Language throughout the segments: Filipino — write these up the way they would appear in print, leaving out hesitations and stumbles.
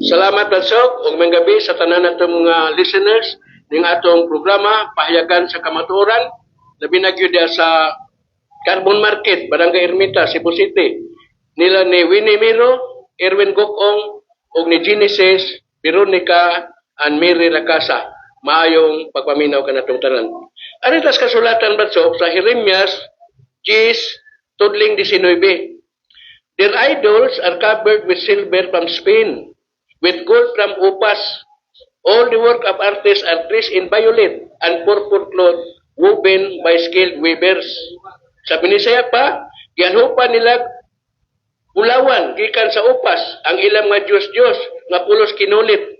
Salamat Bro.Soc ug may gabi sa tanan natong mga listeners ning atong programa pahayagan sa kamatuoran labi na gyud sa Carbon Market, Barangay Ermita, Cebu City. Nila ni Winnie Miro, Erwin Gokong ug ni Genesis, Veronica and Rudy Racaza. Maayong pagpaminaw kanatong tanan. Ari tas kasulatan Bro.Soc sa Jeremias 10:19. Their idols are covered with silver from Spain, with gold from Upas. All the work of artists are dressed in violet and purple cloth woven by skilled weavers. Sa Bisaya pa, gianhupan nila pulawan gikan sa Upas ang ilang mga Diyos-Diyos nga pulos kinulit.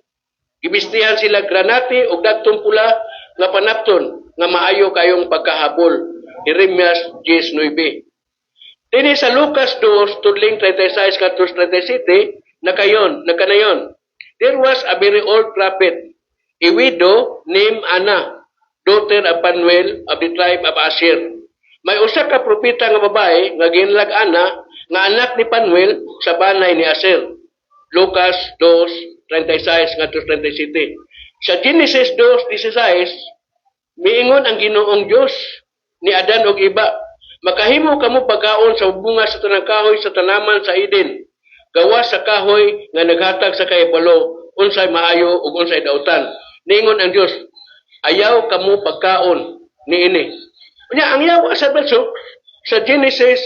Gibistihan sila granate o dagtong pula nga panapton nga maayo kayong pagkahabol. Jeremias 10:9. Dini sa Lucas 2:36-37 nakanayon. There was a very old prophet, a widow named Anna, daughter of Phanuel of the tribe of Asher. May usa ka propeta nga babae nga ginlag Ana nga anak ni Phanuel sa banay ni Asher. Lucas 2:36-37. Sa Genesis 2:16, miingon ang Ginoong Dios ni Adan og iba, makahimo kamo pagkaon sa bunga sa tanang kahoy sa tanaman sa Eden. Gawas sa kahoy nga naghatag sa kaibalo, unsay maayo ug unsay dautan. Ningon ang Dios, ayaw kamo pagkaon niini. Unya ang yawa sa Bro.Soc sa Genesis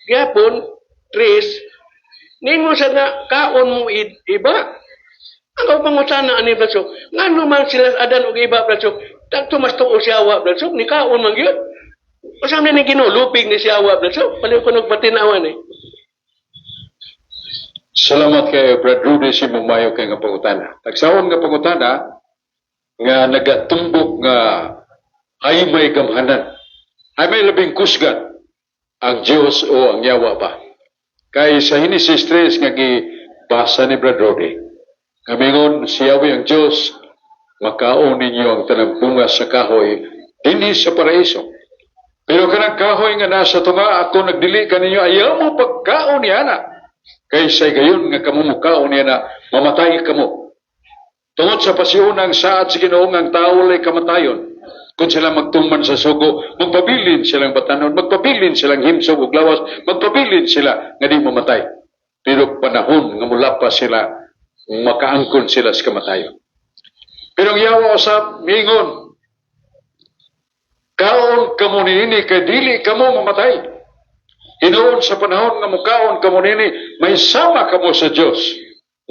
gyapon 3, ningon sa na kaon mo iba. Ang pangutana ani Bro.Soc, ngano man sila Adan og iba Bro.Soc, tagto mas tuo siya Bro.Soc ni kaon man gyud. Usam ni ginulupig ni siya Bro.Soc, paliw ko nagpatinawan eh. Salamat kay Brad Rudy si Mumayo kay nga pangutana. Tagsawon nga pangutana nga nagatumbok nga ay may gamhanan. Ay may labing kusgan ang Diyos o ang yawa ba. Kay sa Genesis 3 nga gibasa ni Brad Rudy. Kamingon siyawi ang Diyos, makaon ninyo ang tanang bunga sa kahoy dinhi sa paraiso. Pero kanang kahoy nga nasa tunga ako nagdili kaninyo, ayaw mo pagkaon niya na. Kaysa gayon nga kamo mukaon niya na mamatay kamo. Tungod sa pasiunang saad sa Ginoong ang tao lay kamatayon. Kung sila magtuman sa sugo, magpabilin silang batanon, magpabilin silang himsog ug lawas, magpabilin sila nga di mamatay. Pero panahon nga mula pa sila, makaangkon sila sa kamatayon. Pero ang yawa sa mingon, kaon kamo niini kay dili kamo mamatay. Hinoon sa panahon nga mukaon kamo nini, may sama kamo sa Dios.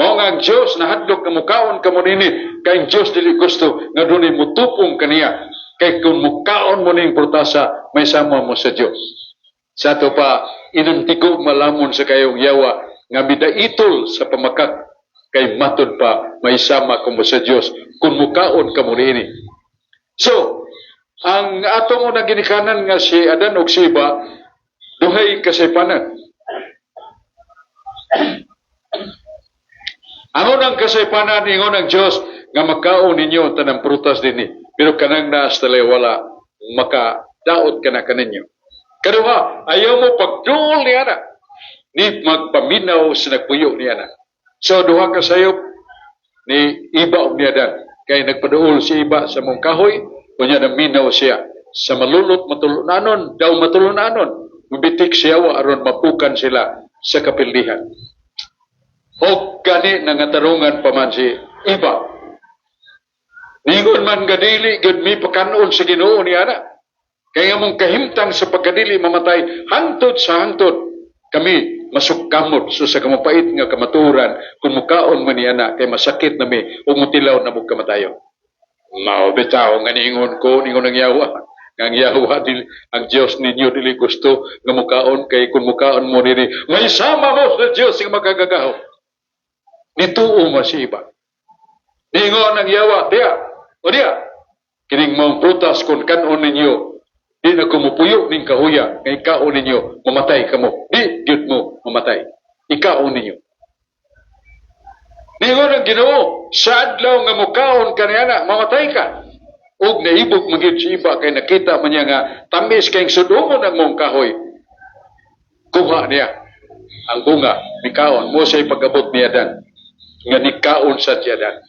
Mao nga ang Dios nahadlok nga mukaon kamo nini, kay ang Dios dili gusto nga dunay mutupong kaniya. Kay kung mukaon mo ning prutasa, may sama mo sa Dios. Sa ato pa inantigo malamon sa kayong yawa nga midaitol sa pamakak, kay matud pa may sama kamo sa Dios kung mukaon kamo nini. So, ang atong unang ginikanan nga si Adan ug si Eva, duhay kasaypanan. Ang unang kasaypanan ingon ang Dios nga makaon ninyo tanang prutas dinhi. Pero kanang naas talay wala makadaot kana kaninyo. Kaduha, ayaw mo pagduol niya na. Ni magpaminaw sa nagpuyo niya na. So duha ka sayop ni Iba og ni Adan. Kay nagpaduol si Iba sa mong kahoy, kunya naminaw siya sa malulot matulunanon, daw matulunanon. Mabitik siya aron mapukan sila sa kapildihan. O gani nangatarungan pa man si Iba. Ningon man gadili, gud mi pakanon sa Ginoo niya na. Kaya mong kahimtang sa pagkadili mamatay, hantod sa hantod. Kami masukkamot so sa kamapait nga kamaturan, kung mukaon man niya na, kay masakit na mi, umutilaw na mong kamatayo. Maubitaw nga ningon ko, ningon ang yawa. Ang yawa, ang Diyos ninyo dili gusto nga mukaon, kay kung mukaon mo nini, may sama mo sa Diyos nga magagagaw. Nituo mo si Iba. Ningon ang yawa, o diya, kining mong prutas kung kanon ninyo, di na kumupuyo ning kahuya, ngay kaon ninyo, mamatay ka mo. Di, yun mo, mamatay. Ikaon ninyo. Ningon ang Ginoo, sa adlaw nga mukaon ka niya na, mamatay ka. Og naibog magyud si Iba, kay nakita man niya nga, tamis kayong sudumon ang mong kahoy. Kuha niya ang bunga, ni kaon, mo siya'y pag-abot ni Adan. nga nikaon sa tiyadan.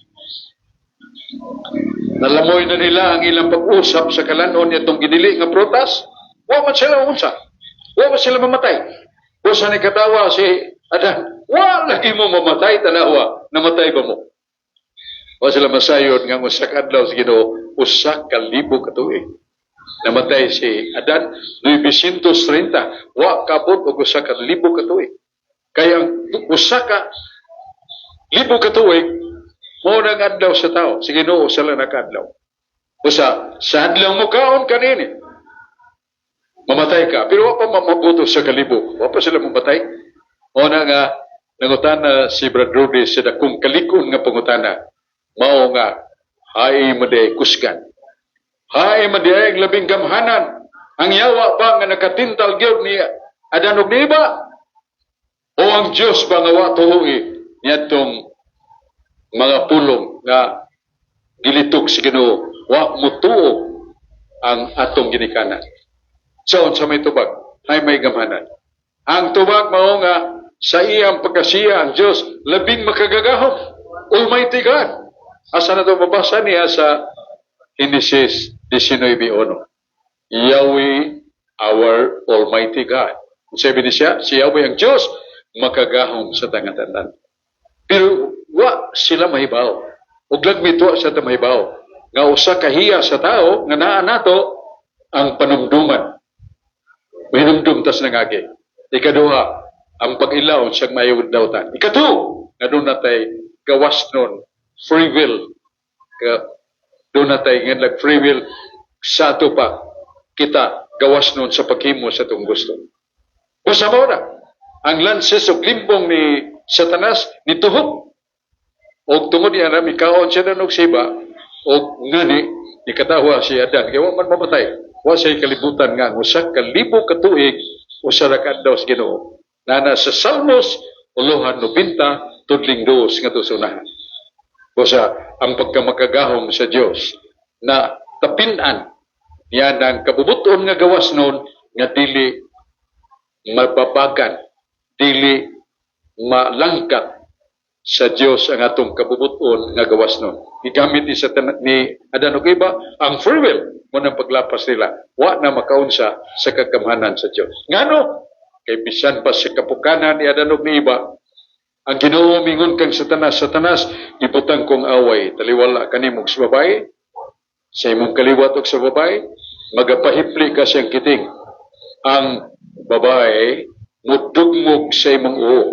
Nalamoy na nila ang ilang pag-usap sa kalanon nitong gidili nga prutas. Wa man sila unsa. Wa man sila mamatay. Usa ni katawa si Adan. Wa lagi mo mamatay tanawa. Namatay ba mo? Wa sila masayod nga usa ka adlaw sa Ginoo, usa ka libo ka tuig. Namatay si Adan 930. Wa kabot og usa ka libo ka tuig. Kaya usa ka libo ka tuig mo nang adlaw sa tao. Sige no, usa lang nakadlaw. Usa, sa adlaw mo kaon kanini. Mamatay ka. Pero wa pa mabuto sa kalibo. Wa pa sila mamatay. O na nga, nangutana si Brad Rudy sa dakong kalikon nga pangutana. Mao nga, hay maday kusgan. Hay maday ang labing gamhanan. Ang yawa ba nga nakatintal gyud ni Adan ug ni Iba? O ang Dios ba nga wa tuhoy niadtong mga pulong nga gilitok si Ginoo, wa mutuo ang atong ginikanan. So, sa may tubag, ay may gamhanan. Ang tubag mao nga sa iyang pagkasiya ang Dios labing makagagahom. Almighty God. Asa na ito mabasa niya sa Genesis 19:1. Yahweh, our Almighty God. Sabi niya, si Yahweh ang Diyos, makagahom sa tangatanan. Pero wa sila mahibaw. Ug lagmito sa mahibaw. Nga usa kahiya sa tao, nga naa nato ang panumduman. Minumdum tas nangagi. Ikaduha, ang pag-ilaw siyang mayawid daw ta. Ikatu, nga doon natay gawas nun, free will. Doon natay nga nag-free will sa ato pa. Kita gawas nun sa paghimo sa itong gusto. O sa na, ang lances o klimpong ni Satanas, nituhog. O tungod niya na, mikaon siya na siba, o ngani, ni katawa si Adan, kaya man mamatay. Wa siya'y kalibutan nga, usa kalibo katuig, usa rakad daw sa Ginoo. Nana sa Salmos, 90, tudling 2 nga tusunahan. Usa, ang pagkamakagahom sa Dios na tapinan, yan ang kabubuton nga gawas nun, nga dili mababagan, dili malangkat sa Dios ang atong kabubuton nga gawas nun. Igamit ni Adan ug Iba ang free will mo nang paglapas nila. Wa na makaunsa sa kagamhanan sa Dios. Ngano? Kay bisan pa sa kapukanan ni Adan ug ni Iba, ang Ginoo mingon kang Satanas, ibutang kong away, taliwala kanimo sa babae, sa imong kaliwat og sa babae, magapahipli ka siyang kiting. Ang babae mudugmog sa imong uo.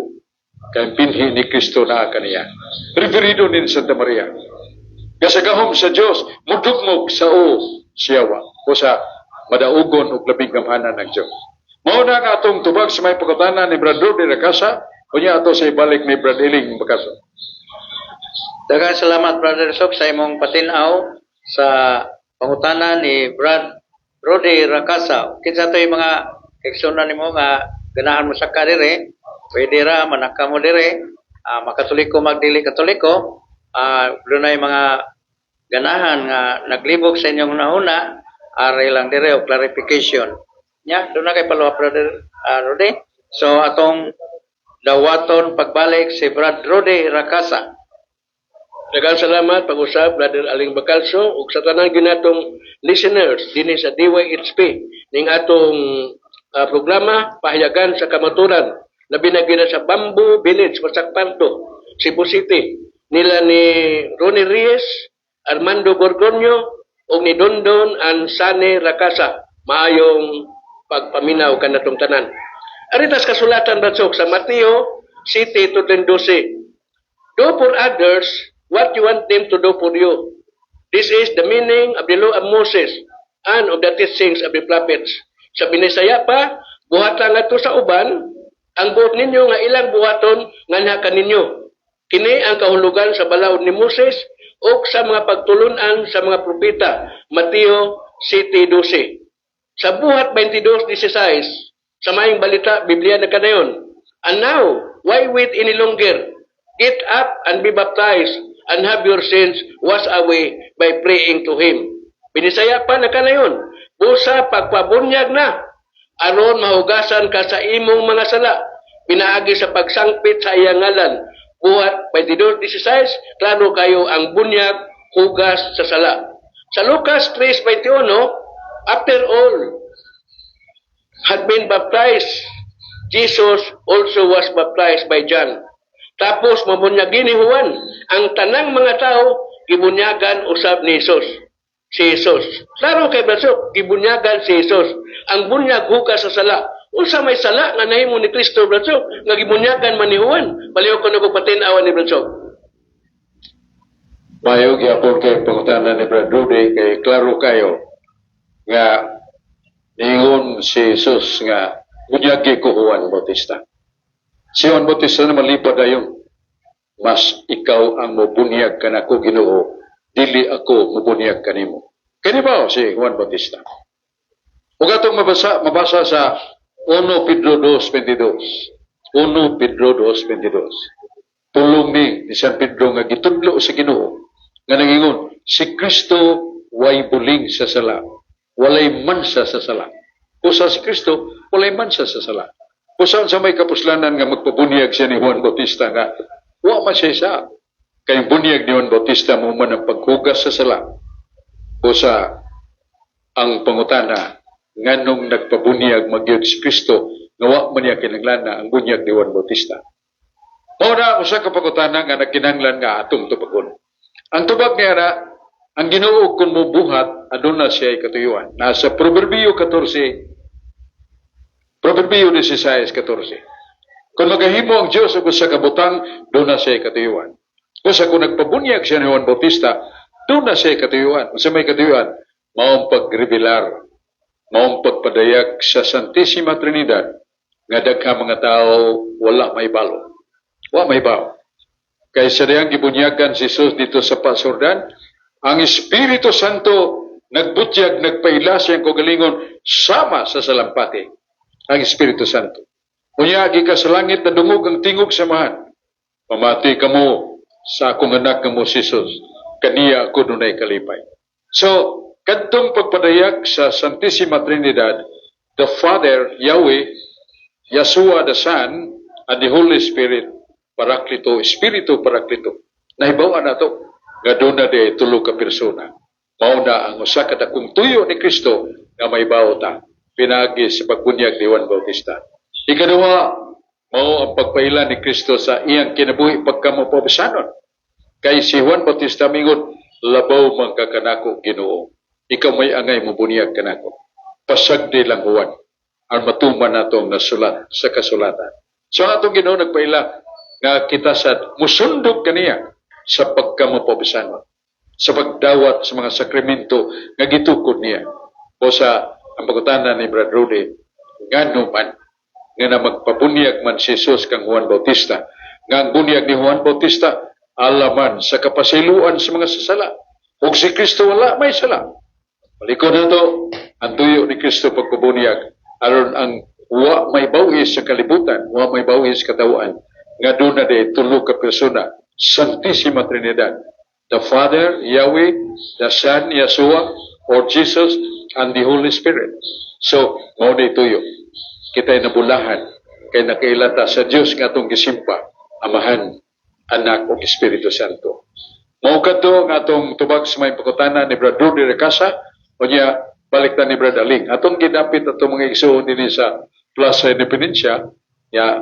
Kaya pinhi ni Kristo na kaniya. Referido ni Santa Maria. Kasagahom sa Diyos, mudugmog sa uo siyawa. O sa madaugon o labing gamhanan ng Diyos. Mauna nga atong tubag sa may pagkatanan ni Brad Rudy Racaza, kunya ato sa ibalik ni Brad Iling Bakaso. Daghang salamat, Brother Sok, sa imong patinaw sa pangutana ni Brad Rudy Racaza. Kinsa to yung mga eksyonan nimo nga ganahan mo sa karire, pwede ra manaka mo dire, makatoliko magdili katoliko, doon na yung mga ganahan nga naglibog sa inyong nahuna, aray lang dire o clarification. Nya, doon na kay paluwa, Brother Rudy. So atong dawaton pagbalik si Brad Rudy Racaza. Daghang salamat pag-usab Brother Aling Bacalso ug sa tanan ginatong listeners dinhi sa DYHP ning atong programa pahayagan sa kamaturan labi na gina sa Bamboo Village, Masakparto, Cebu City nila ni Ronnie Reyes, Armando Borgonio ug ni Dondon Ansane Racaza. Maayong pagpaminaw kanatong tanan. Aritas kasulatan Bro.Soc sa Mateo City 12. Do for others what you want them to do for you. This is the meaning of the law of Moses and of the teachings of the prophets. Sa Bisaya pa, buhatan nga to sa uban, ang buot ninyo nga ilang buhaton nga naka ninyo. Kini ang kahulugan sa balaod ni Moses o sa mga pagtulunan sa mga propeta. Mateo City 12. Sa buhat 22:16, sa maing balita, Biblia na kanayon. And now, why wait any longer? Get up and be baptized and have your sins washed away by praying to Him. Binisaya pa na kanayon. Busa pagpabunyag na. Aron mahugasan ka sa imong mga sala. Pinaagi sa pagsangpit sa iyang ngalan. Buhat 22:16, klaro kayo ang bunyag, hugas sa sala. Sa Lucas 3:21, after all had been baptized, Jesus also was baptized by John. Tapos mabunyagin ni Juan, ang tanang mga tao gibunyagan usab ni Jesus. Si Jesus. Klaro kay Bro.Soc, gibunyagan si Jesus. Ang bunyag hugas sa sala. Unsa may sala nga nahimo ni Kristo, Bro.Soc, nga gibunyagan man ni Juan. Baliw ko nagpatin-awan ni Bro.Soc. Mayog yapon kay pangutanan ni Brad Rudy kay klaro kayo nga ingon si Jesus nga bunyagi ko Juan Bautista. Si Juan Bautista na malipad ayon. Mas ikaw ang mubunyag kanako Ginoo, dili ako mubunyag kanimo. Kani ba si Juan Bautista? Ug atong mabasa sa 1 Pedro 2:22. 1 Pedro 2:22. Tulong ni San Pedro nga gitudlo sa Ginoo nga nangingon, si Kristo way buling sa sala, walay mansa sa sala. Usa si Kristo walay mansa sa sala. Usa sa may kapuslanan nga magpabunyag siya ni Juan Bautista nga wa man siya kay bunyag ni Juan Bautista mo man ang paghugas sa sala. Usa ang pangutana nganong nagpabunyag magyud si Kristo nga wa man niya kinahanglan ang bunyag ni Juan Bautista. Ora usa ka pangutana nga nagkinahanglan nga atong tubagon. Ang tubag niya na ang Ginoo kung mubuhat aduna siya katuyuan. Nasa Proverbio 16:14. Kung magahimo ang Diyos o sa kabutang, doon na siya katuyuan. Kung sa kung nagpabunyag siya ni Juan Bautista, doon na siya katuyuan. Sa may katuyuan, maong pagrevelar, maong pagpadayag sa Santissima Trinidad, nga dagha mga tao, wala may balo. Wala may balo. Kaya sa diyang gibunyagan si Jesus dito sa Pasordan, ang Espiritu Santo nagbutyag, nagpaila siyang kagalingon sama sa salampati. Ang Espiritu Santo. Unyagi ka sa langit na dungog ang tingog samahan. Pamati ka mo sa akong anak nga mo si Jesus. Kaniya ako dunay kalipay. So, kadtong pagpadayag sa Santissima Trinidad, the Father, Yahweh, Yeshua the Son, and the Holy Spirit, Paraklito, Espiritu Paraklito. Nahibawan na to. Nga doon na de tulo ka persona. Mauna ang usa ka dakong tuyo ni Kristo nga may bawta. Pinagi sa pagbunyag ni Juan Bautista. Ikaduha, mao ang pagpaila ni Kristo sa iyang kinabuhi pagkamupabisanon. Kay si Juan Bautista mingon, labaw man ka kanako Ginoo. Ikaw may angay mo bunyag kanako. Pasagdi lang Juan. Ang matuman natong nasulat sa kasulatan. So atong Ginoo nagpaila nga kita sa musundog kaniya sa pagkamupabisanon. Sa pagdawat sa mga sakramento nga gitukod niya. O sa ang pagutanan ni Brad Rudy, ngano man nga na magpabunyag man si Jesus kang Juan Bautista. Nga ang bunyag ni Juan Bautista, alaman sa kapasiluan sa mga sasala. O si Kristo wala may sala. Malikod na to, ang tuyo ni Kristo pagpabunyag, aron ang wa may bawis sa kalibutan, wa may bawis sa katawaan, nga doon na de tulo ka persona, Santissima Trinidad. The Father, Yahweh, the Son, Yeshua, or Jesus, and the Holy Spirit. So, mao na tuyo. Kita'y nabulahan, kay nakailata sa Diyos nga itong gisimpa, Amahan, Anak, o Espiritu Santo. Mao kadto nga atong tubag sa may pagkutana ni Brad Rudy Racaza, o niya, balik na ni Brad Aling. Atong ginapit atong mga igsoon din sa Plaza Independencia, ya,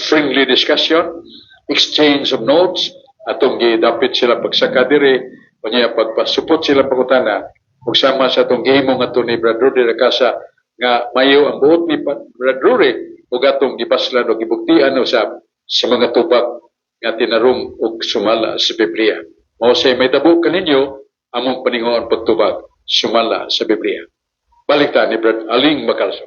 friendly discussion, exchange of notes, atong gidapit sila pagsaka diri, o niya, pagpasupot sila pagkutana, ug sama sa atong gihimo nga ni Brad Rudy Racaza, nga mayo ang buot ni Brad Rudy, ug atong gipaslan o gibuktian usab sa mga tubag nga tinarong ug sumala sa Biblia. Mao say may dabo kaninyo among paninguan pagtubag sumala sa Biblia. Balik ta ni Brad Aling Makalso.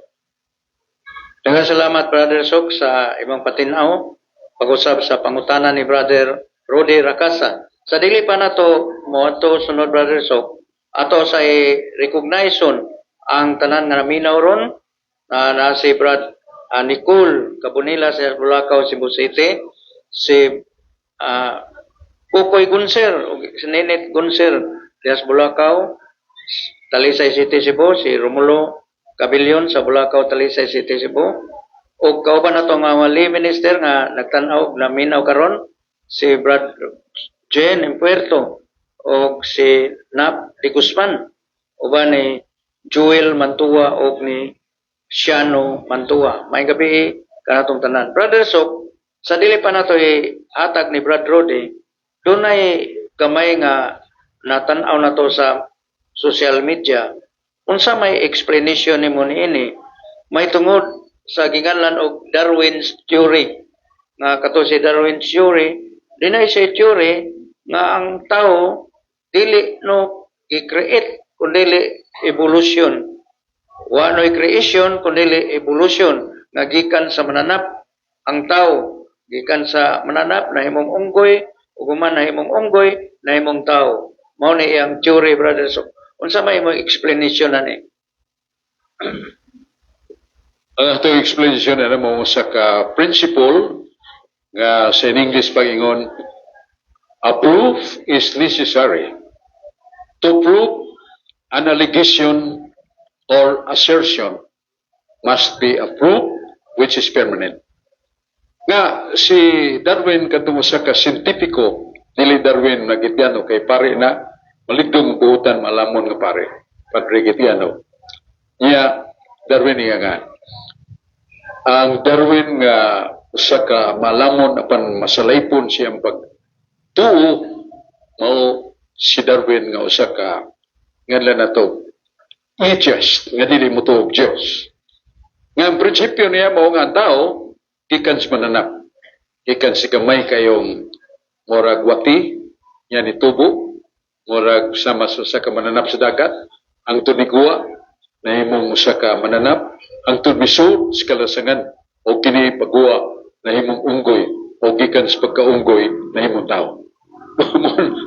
Daghang salamat Brother Soc sa imong patinaw pag-usab sa pangutana ni Brother Rudy Racaza. Sa dili pa nato moadto sunod Brother Soc, ato sa recognition ang tanan nga naminaw ron na si Brad Nicole Cabonila sa Bulacau, Cebu City, si Pukoy Gunser, si Nenet Gunser sa Bulacau, Talisay City, Cebu, si Romulo Cabillon sa Bulacau, Talisay City, Cebu, o kauban na itong wali minister nga nagtanaw, naminaw karon si Brad Jen Impuerto o si Nap de Guzman uban ni Joel Mantua o ni Shiano Mantua. May gabi kanatong tanan. Brother Sok, sa dili pa nato hatag ni Brad Rodi, doon ay gamay nga natanaw na to sa social media. Unsa may explanation nimo niini? May tungod sa ginganlan og Darwin's theory. Nga kato si Darwin's theory, dinay siya theory nga ang tao dili no i-create kundi evolution. Wa no'y creation kundi evolution nga gikan sa mananap ang tao, gikan sa mananap nahimong unggoy ug human nahimong unggoy nahimong tao. Mao ni iyang theory, brother. So unsa may imong explanation ani? Ang atong explanation na mo sa ka principle nga sa English pagingon, a proof is necessary to prove an allegation or assertion must be a proof which is permanent. Nga si Darwin katong usa ka siyentipiko, dili Darwin nagitiano kay pare na maligdong buutan malamon nga pare. Padre gitiano. Niya Darwin nga ang Darwin nga usa ka malamon apan masalaypon siyang pagtuo mao si Darwin nga usa ka nganlan nato atheist nga dili mo tuog Dios. Nga ang prinsipyo niya mao nga ang tao gikan sa mananap, gikan si gamay kayong murag wati nya ni tubo, murag sama sa ka mananap sa dagat, ang tunigwa nahimong usa ka mananap, ang tubiso sa kalasangan o kini pagguwa nahimong unggoy o gikan sa pagkaunggoy nahimong tao.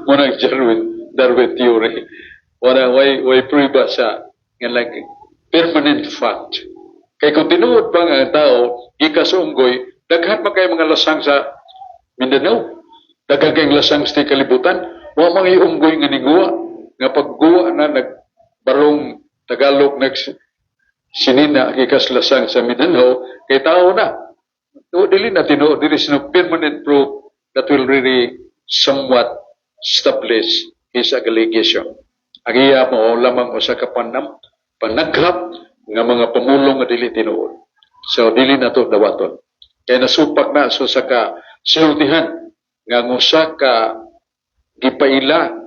Murag Darwin theory. Wala way prueba sa nga like permanent fact. Kay kung tinuod pa nga ang tao gikan sa unggoy, daghan pa kay mga lasang sa Mindanao. Daghan kay lasang sa kalibutan, wa mga unggoy nga niguwa nga pagguwa na nagbarong Tagalog sinina gikas lasang sa Mindanao kay tao na. O dili na tinuod, dili sino permanent proof that will really somewhat establish his allegation. Ang iya mo lamang usa ka panaghap nga mga pamulong nga dili tinuod. So dili na to dawaton. Kay nasupak na so sa ka sultihan nga usa ka gipaila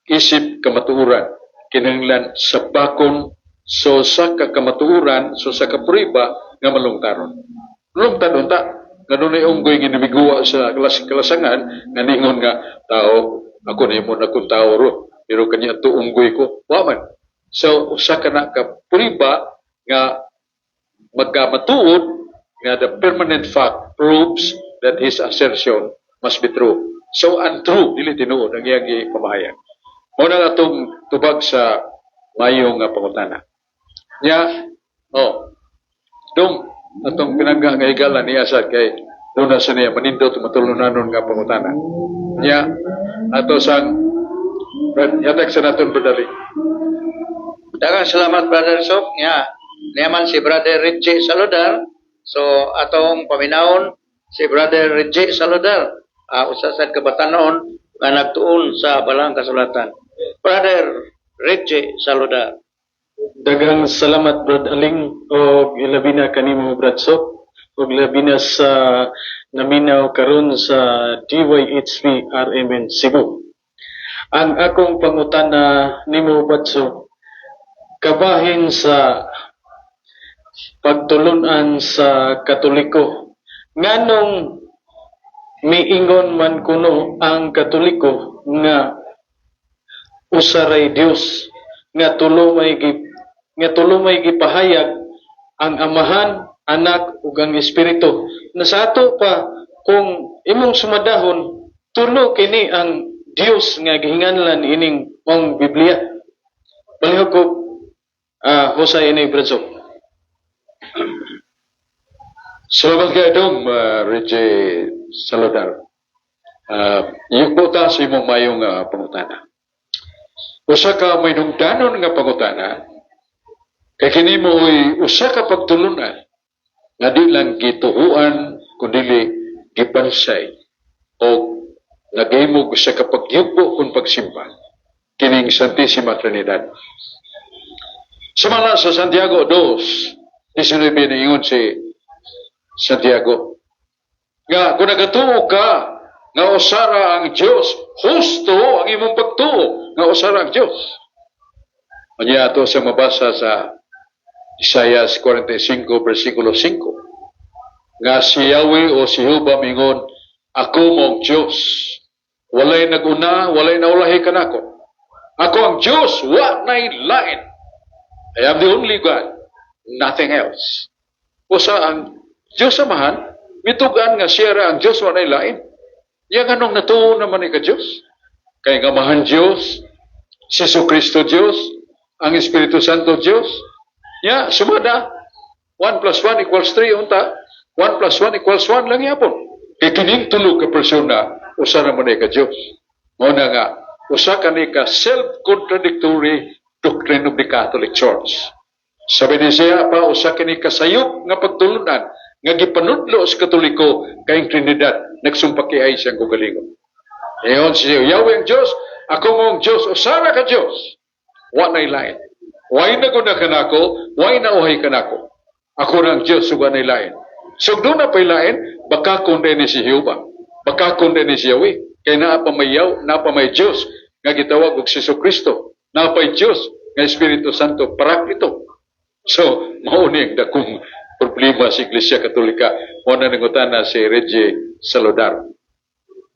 isip kamatuoran kinahanglan sa bakon so sa ka kamatuoran so sa ka prueba nga malungkaron. Lungtan unta ganun ay unggoy nga namiguwa sa kalasangan nga ningon nga tao ako na mo akong tao ro pero kanya to unggoy ko waman. So usa ka na ka prueba nga magkamatuod nga the permanent fact proves that his assertion must be true. So untrue dili tinuod ang iyang pamahayag. Mao na atong tubag sa mayong nga pangutana. Nya dong atong pinangga nga higalan ni Asad kay doon na sa niya manindot matulunanon nga pangutana. Nya ato sang yatek sa naton berdali. Daghang salamat, Brother Sok. Niyaman si Brother Richie Saludar. So atong paminawon si Brother Richie Saludar. Usasad kabatanon nga nagtuon sa balang kasulatan. Brother Richie Saludar. Daghang salamat, Brad Aling, o ilabi na kanimo, Brad Sok, o ilabi na sa naminaw karon sa DYHP RMN Cebu. Ang akong pangutana nimo, Brad Sok, kabahin sa pagtulunan sa Katoliko. Nganong miingon man kuno ang Katoliko nga usaray Dios nga tulo may gipahayag ang Amahan, Anak ug ang Espiritu. Na sa ato pa kung imong sumadahon tulo kini ang Dios nga gihinganlan ining ang Biblia. Balihog ko Hosea ini Bro.Soc. Salamat kayo dong, Reggie Saludar. Yung buta sa imong mayong pangutana. Usa ka may nungdanon nga pangutana, kay kini mo usa ka pagtulunan nga di lang gituhuan kundi gipansay o nagahimog sa kapagyupo kung pagsimba kining Santissima Trinidad. Sumala sa Santiago 2:19 niingon si Santiago nga kung nagatuo ka nga usara ang Dios, husto ang imong pagtuo nga usara ang Dios. Anya ato sa mabasa sa Bisaya 45 versikulo 5 nga si Yahweh o si Jehovah mingon, ako mong Dios, walay naguna, walay naulahi kanako. Ako ang Dios, wa nay lain. I am the only God, nothing else. Usa ang Dios Amahan, mitugan nga siya ra ang Dios wa nay lain. Yang anong natuo naman ni ka Diyos? Kay nga Amahan Diyos, si Jesucristo Diyos, ang Espiritu Santo Diyos. Ya, sumada, 1 + 1 = 3, unta, 1 + 1 = 1 lang yapon. Kay kining tulo ka persona, usa naman ni ka Diyos. Muna nga, usa ka ni ka self-contradictory doctrine of the Catholic Church. Sabi ni siya pa, usa ka ni kasayop nga pagtulunan, nga gipanudlo sa Katoliko kayong Trinidad, nagsumpakiay siyang kugalingon. Ngayon siya, Yahweh ang Diyos, ako mong Diyos, usara ka Diyos. Wa nay lain. Way na guna ka nako, way na uhay ka nako. Ako na ang Diyos, suga nay lain. So doon na pa'y lain, baka kundi ni si Jehovah, baka kundi ni si Yahweh, kay naapamayaw, naapamay Diyos, nga gitawag og Jesucristo, naapay Diyos, nga Espiritu Santo, Paraklito. So, maunig na kung problema sa Iglesia Katolika, muna nangutan na si Reggie Salodar.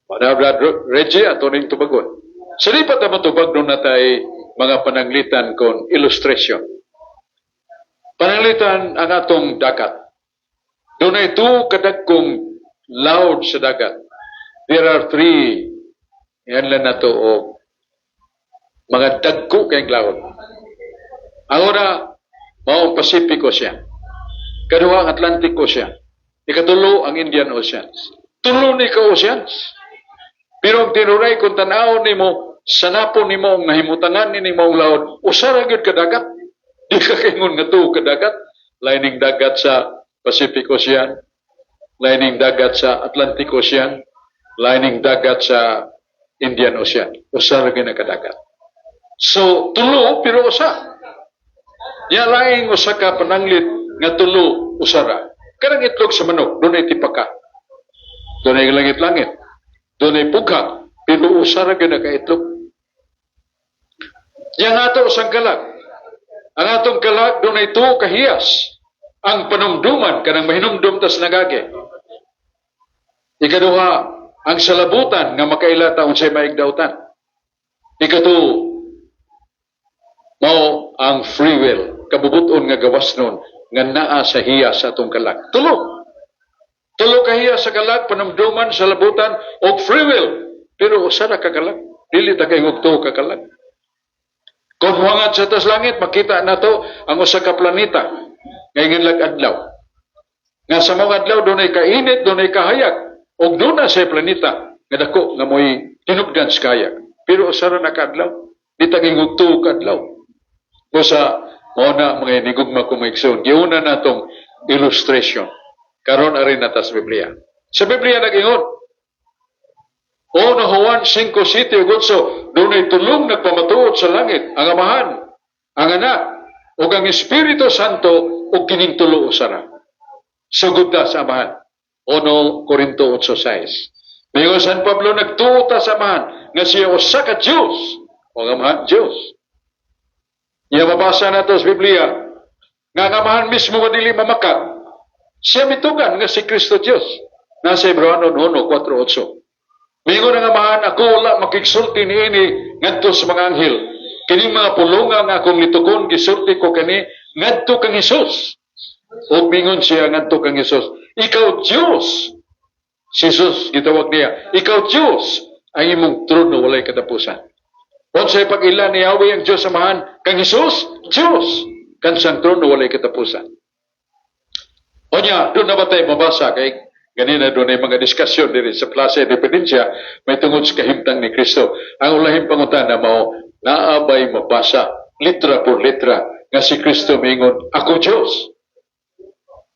Madabra Reggie, ato rin tubagon. Sa lipat naman tubag doon na tayo mga pananglitan kon illustration. Pananglitan ang atong dagat. Doon ay two kadagkong laod sa dagat. There are 3, yan lang na to, o mga dagko kayong laod. Ang una, maong Pasipiko siya. Kadua, ang Atlantiko siya. Ikatulo, ang Indian Oceans. Tulo ni ka Oceans. Pero ang tinuray kung tanaw ni mo, sanapon ni mo, ang nahimutangan ni mo ang laod, usara gyud ka dagat. Di ka kaingon nga to ka dagat. Lining dagat sa Pacific Ocean, lining dagat sa Atlantic Ocean, lining dagat sa Indian Ocean. Usara gyud na ka dagat. So, tulo, pero usa. Ya laing usa ka pananglit nga tulo usara. Karang itlog sa manok, doon ay tipaka. Doon ay langit-langit. Doon ay pugha. Pero usara ka na ka-itlog. Yang ato usang kalag. Ang atong kalag, doon ay tuo kahiyas. Ang panumduman, kanang mahinumdum tas nagage. Ikaduha, ang salabutan nga makaila taon sa'y maigdautan. Ikatu, mao ang free will. Kabubuton nga gawas nun nga naa sa hiya sa atong kalag. Tulo kahiya sa kalag, panamduman, sa labutan, o free will. Pero usara ka kalag. Dili ta kay ngugto ka kalag. Kung huwangat sa tas langit, makita na to ang usa ka planeta. Ngayon adlaw. Nga sa mga adlaw, doon ay kainit, doon ay kahayag. O doon na sa planeta, nga dako, nga mo'y tinugdan sa kahayag. Pero usara na ka adlaw. Di ta kay ngugto ka adlaw. O sa muna mga inigugma kumaigsoon, giuna na itong illustration. Karon arin na sa Biblia. Sa Biblia nag-ingon, o na Juan 5:7 ugotso, doon ay tulong nagpamatuod sa langit, ang Amahan, ang Anak, o ang Espiritu Santo, o kining tulo usara. Sugod ta sa Amahan. 1 Corinto 8:6. Mayon San Pablo nagtuota sa Amahan, nga siya usa ka Diyos, o ang Amahan Diyos. Iya mabasa na ito sa Biblia, nga ang Amahan mismo nga dili mamakat, siya mitugan nga si Kristo Diyos. Nasa Hebreo 1:4-8. Mingon ang Amahan, ako wala makigsulti ni ini ngadto sa mga anghel. Kining mga pulunga nga akong litukon, gisulti ko kani ngadto kang Hesus. O mingon siya ngadto kang Hesus, ikaw Diyos. Si Jesus, gitawag niya, ikaw Diyos, ang imong trono walay katapusan. Kung sa'y pag-ila ni Yahweh ang Diyos Amahan, kang Hesus, Diyos, kansang trono walay katapusan. O niya, doon na ba tayo mabasa kay ganina doon ay mga diskusyon diri sa Plaza Independencia, may tungod sa kahimtang ni Kristo. Ang ulahing pangutana mao, naabay mabasa, litra por litra, nga si Kristo mingon, ako Diyos.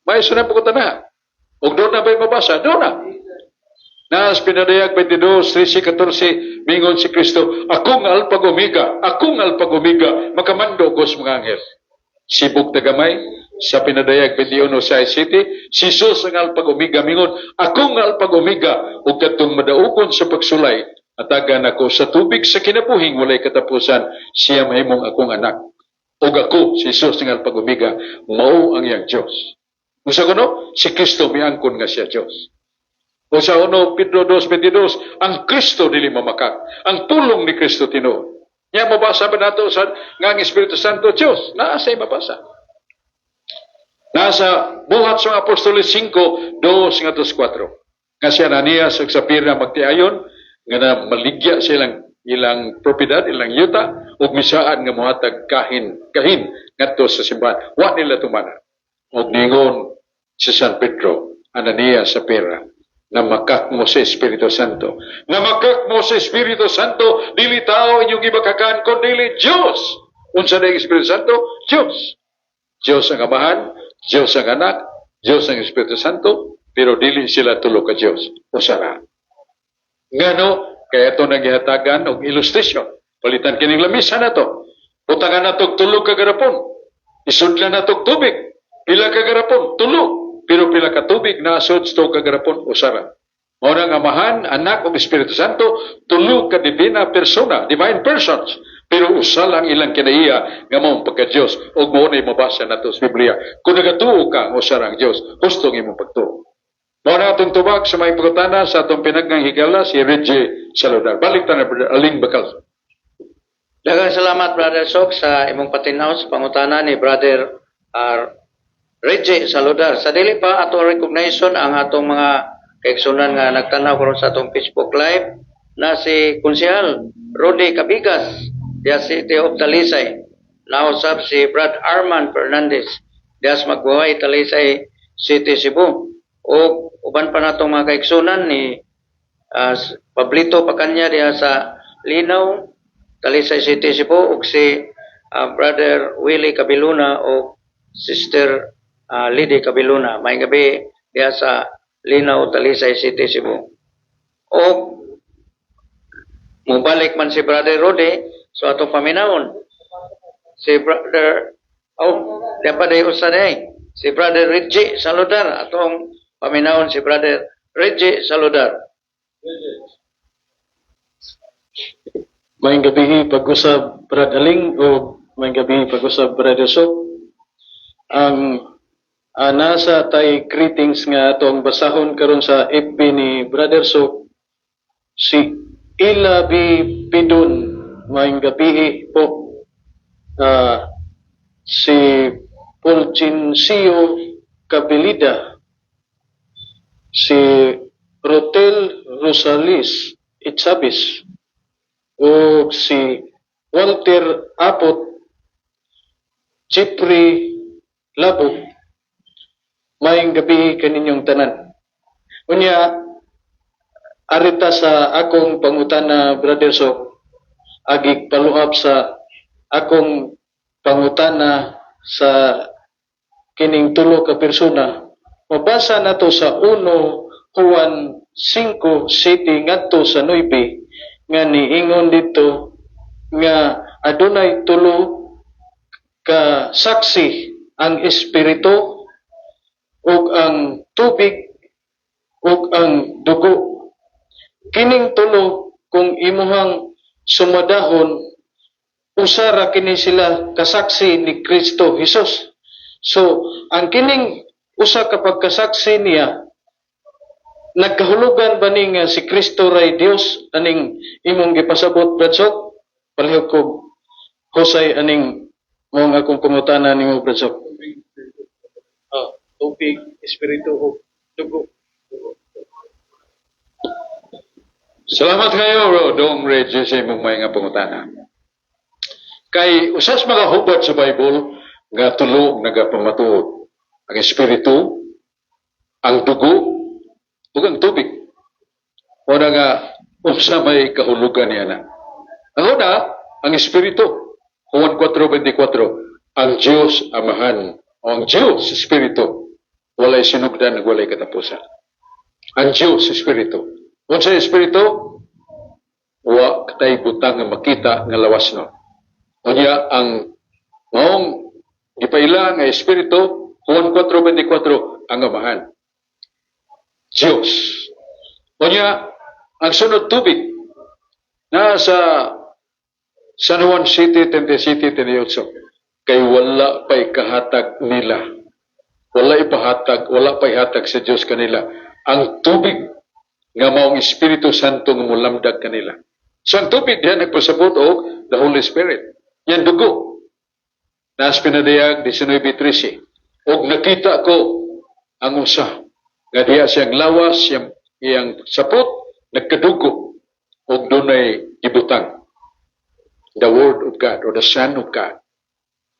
May sunang pangutana. O doon na ba'y mabasa? Doon na. Naas pinadayag 22, 13, 14, mingon si Kristo, akong alpag omega, makamando ko sa mga anghel. Sibog tagamay, sa pinadayag 21 sa City, si Jesus ang alpag omega, mingon, akong alpag omega, ug katong madaukon sa pagsulay, atagan ako sa tubig sa kinabuhing walay katapusan, siya mahimong akong anak. Ug ako, si Jesus ang alpag omega, mao ang iyang Diyos. Usa kuno, si Kristo miangkon nga siya Diyos. O sa 1 Pedro 2:22, ang Kristo dili mamakak. Ang pulong ni Kristo tinuod. Nya mabasa ba nato sa nga ang Espiritu Santo Dios? Naa say mabasa. Nasa buhat sa Apostoles 5:2-4. Nga si Ananias ug Sapira magtiayon nga na maligya silang ilang propiedad, ilang yuta ug misaan nga mohatag kahin ngadto sa simbahan. Wa nila tumana. Ug ningon si San Pedro, Ananias, Sapira, namakak mo sa Espiritu Santo. Namakak mo sa Espiritu Santo, dili tao inyong ibakakan, kundi Diyos. Unsa na yung Espiritu Santo? Diyos. Diyos ang Amahan, Diyos ang Anak, Diyos ang Espiritu Santo, pero dili sila tulo ka Diyos. Usara. Ngano, kaya ito nagihatagan og ilustrasyon. Palitan kining lamisa na to. Utangan na to tulo ka garapon. Isudlan na to tubig. Pila ka garapon? Tulo. Pero pila ka tubig na asod sto kagarapon usara. Mao nang Amahan, Anak ug Espiritu Santo, tulo ka divina persona, divine persons. Pero usa lang ilang kinaiya nga mao pagka-Dios ug mao nay mabasa nato sa Biblia. Kung nagatuo ka usara ang Dios, gusto imong pagtuo. Mao na atong tubag sa may pagutana sa atong pinaggang higala si Reggie Saludar. Balik ta na aling bakal. Daghang salamat Brother Soc sa imong patinaw sa pangutana ni Brother Reggie Saludar. Sa dili pa ato recognition ang atong mga kaigsunan nga nagtanaw karon sa atong Facebook Live na si Konsehal Rudy Cabigas, diya City of Talisay. Nausap si Brad Arman Fernandez, diya sa Magbuhay, Talisay City, Cebu. O uban pa natong mga kaigsunan ni Pablito Pacanya diya sa Linaw, Talisay City, Cebu, ug si Brother Willie Cabiluna o Sister Lady Cabiluna. May gabi diya sa Linaw, Talisay City, Cebu. O mubalik man si Brother Rudy, so atong paminawon. Si Brother, diya pa dayo sa day. Si Brother Reggie Saludar, atong paminawon si Brother Reggie Saludar. May gabi pag-usab Brad Aling o may gabi pag-usab Brother Soc. Ang nasa tay greetings nga atong basahon karon sa FB ni Brother Soc, si Ilabi Pidon, may gabi po. Si Fulgencio Cabilida, si Rotel Rosales Itzabis, o si Walter Apot, Chipri Labo. Maayong gabi kaninyong tanan. Unya, arita sa akong pangutana, Brother Soc, agig paluhap sa akong pangutana sa kining tulo ka persona. Mabasa nato sa 1 Juan 5 City ngadto sa 9 nga niingon dito nga adunay tulo ka saksi, ang espiritu ug ang tubig ug ang dugo. Kining tulo kung imuhang sumadahon, usara kini sila kasaksi ni Kristo Jesus. So ang kining usa ka pagkasaksi niya, nagkahulugan ba ni nga si Kristo ray Dios aning imong gipasabot, Brad Soc? Palihog ko husay aning mong akong pangutana nimo, Brad Soc. Tubig, espiritu o dugo. Salamat kayo, Dong Reggie, sa imong may nga pangutana. Kay usas mga hubad sa Bible nga tulo nagapamatuod. Ang espiritu, ang dugo, ug ang tubig. O na nga, usa may kahulugan niya na. Ang una, ang espiritu. Juan 4:24, ang Diyos Amahan, o ang Diyos Espiritu, walay sinugdan, walay katapusan. Ang Diyos Espiritu, Unsa espiritu? Wa katay butang nga makita nga lawas no. Unya ang maong gipaila nga espiritu Juan 4:24 ang amahan. Diyos. Unya ang sunod tubig na sa San Juan City, 37, kay wala pa'y kahatag nila. Wala pa'y hatag sa Diyos kanila. Ang tubig nga maong Espiritu Santo nga mulamdag kanila. So ang tubig diyan nagpasabot og the Holy Spirit. Yan dugo. Nas pinadayag 19:13. Og nakita ko ang usa nga diya siyang lawas, iyang sapot, nagkadugo og dunay gibutang. The Word of God or the Son of God.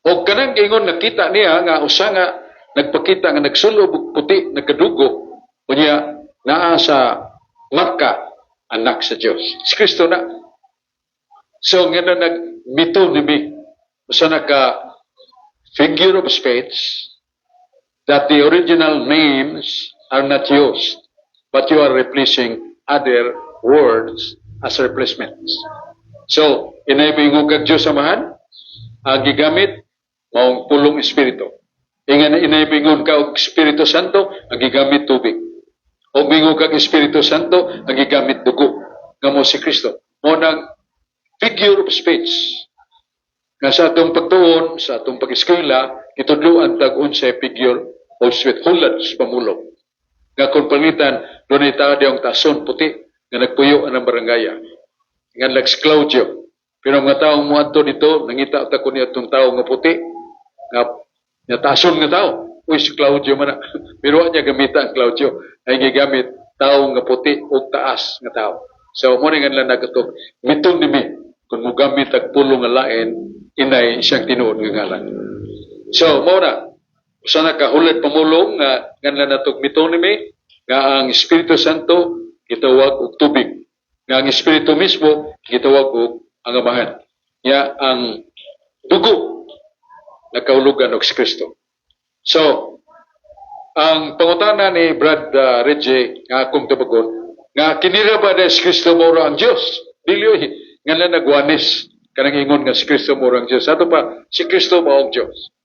O kanang ingon nakita niya nga usa nga nagpakita nga nagsulob og puti nagkadugo unya naa sa marka anak sa Dios. Si Kristo na. So nga na nagmito ni usa na ka figure of speech that the original names are not used but you are replacing other words as replacements. So, inaibingo kag Diyos Amahan, ang gigamit, maong pulong espiritu. Inaibingon ka og Espiritu Santo, ang gigamit tubig. O bingo kag Espiritu Santo, ang gigamit dugo. Nga mo si Kristo. Mo nang figure of speech. Nga sa atong pagtuon, sa atong pag-eskwela, itudluan tag unsay figure of speech. Hulad sa pamulong. Nga kung palitan, doon ay tao diyang tason puti, nga nagpuyo ang barangaya. Nga Lex Claudio. Pero ang mga taong mo ato dito, nangita ta ko niya itong tao nga puti, nga tason nga tao. Uy, si Claudio man na. Pero niya gamita ang Claudio. Ay gigamit tao nga puti o taas nga tao. So, mo rin nga lang nagatok. Mitong nimi, kung mo gamit ang pulong nga lain, inay siyang tinuod nga ngalan. So, mo na, sana kahulad pamulong nga lang natok mitong nimi, nga ang Espiritu Santo, gitawag og tubig. Nga ang Espiritu mismo, gitawag og ang amahan. Ya ang dugo nakaulugan og Kristo. So, ang pangutana ni Brad Reggie nga akong tubagon, nga kinira ba na si Kristo mo ang Diyos? Dili nga lang nagwanis kanang ingon nga si Kristo mo ang Diyos. Ato pa, si Kristo mo ang Diyos.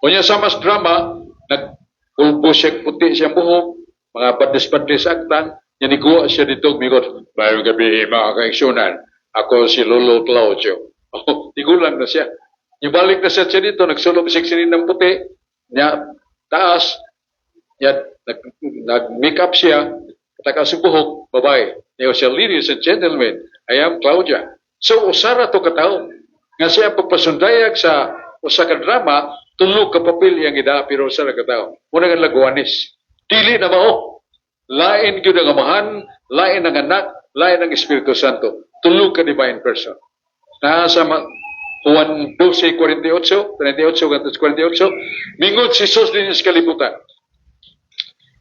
Unya sa mas drama, nagpulbo siya puti siyang buhok, mga badis-badis aktan, yaniguwa siya dito, migot, mayroong gabi mga kaigsunan, ako si Lolo Claudio. Tigulang na siya. Ibalik na siya dito, nagsulong siya ng puti, niya, taas, niya, nag-make up siya, takas yung buhok, babae. Niya siya, ladies and gentlemen, I am Claudia. So, usara to katao. Nga siya pagpasundayag sa usa ka drama, tulog ka papel yang ida, pero usara katao. Muna nga lagwanis. Dili na mao. Lain yun ang amahan, lain ang anak, lain ang Espiritu Santo. Tulog ka divine person. Nasa Juan 12:48, 38, mingon si Jesus din sa kalibutan.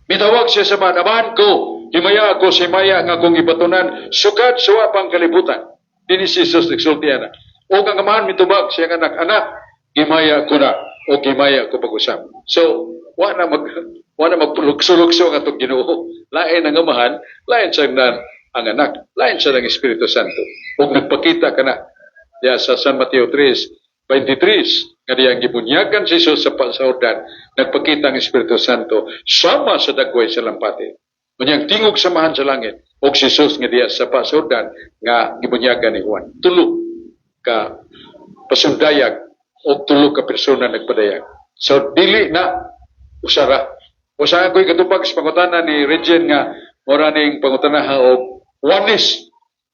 Mitawag siya sa mga amahan ko, himaya ako si Maya nga kong ibatunan, sukad suwa pang kalibutan. Dini si Jesus nagsultiyan na. O ang amahan mitubag siya anak, himaya ko na, o himaya ko pag-usap. So, wala magpulugsulugso ang atong Ginoo. Lain ang amahan, lain siya ang anak, lain siya ng Espiritu Santo. O nagpakita ka na, ya sa San Mateo 3:23, nga diyang gibunyagan si Jesus sa Jordan, nagpakita ang Espiritu Santo, sama sa dagway sa lampati. Kanyang tingog samahan sa langit, o si Jesus nga diya sa Jordan, nga gibunyagan ni Juan. Tulo ka pasundayag, o tulo ka persona nagpadayag. So, dili na usara. Usahan ko'y katupag sa pangutana ni Regine nga moraning pangutana o wanis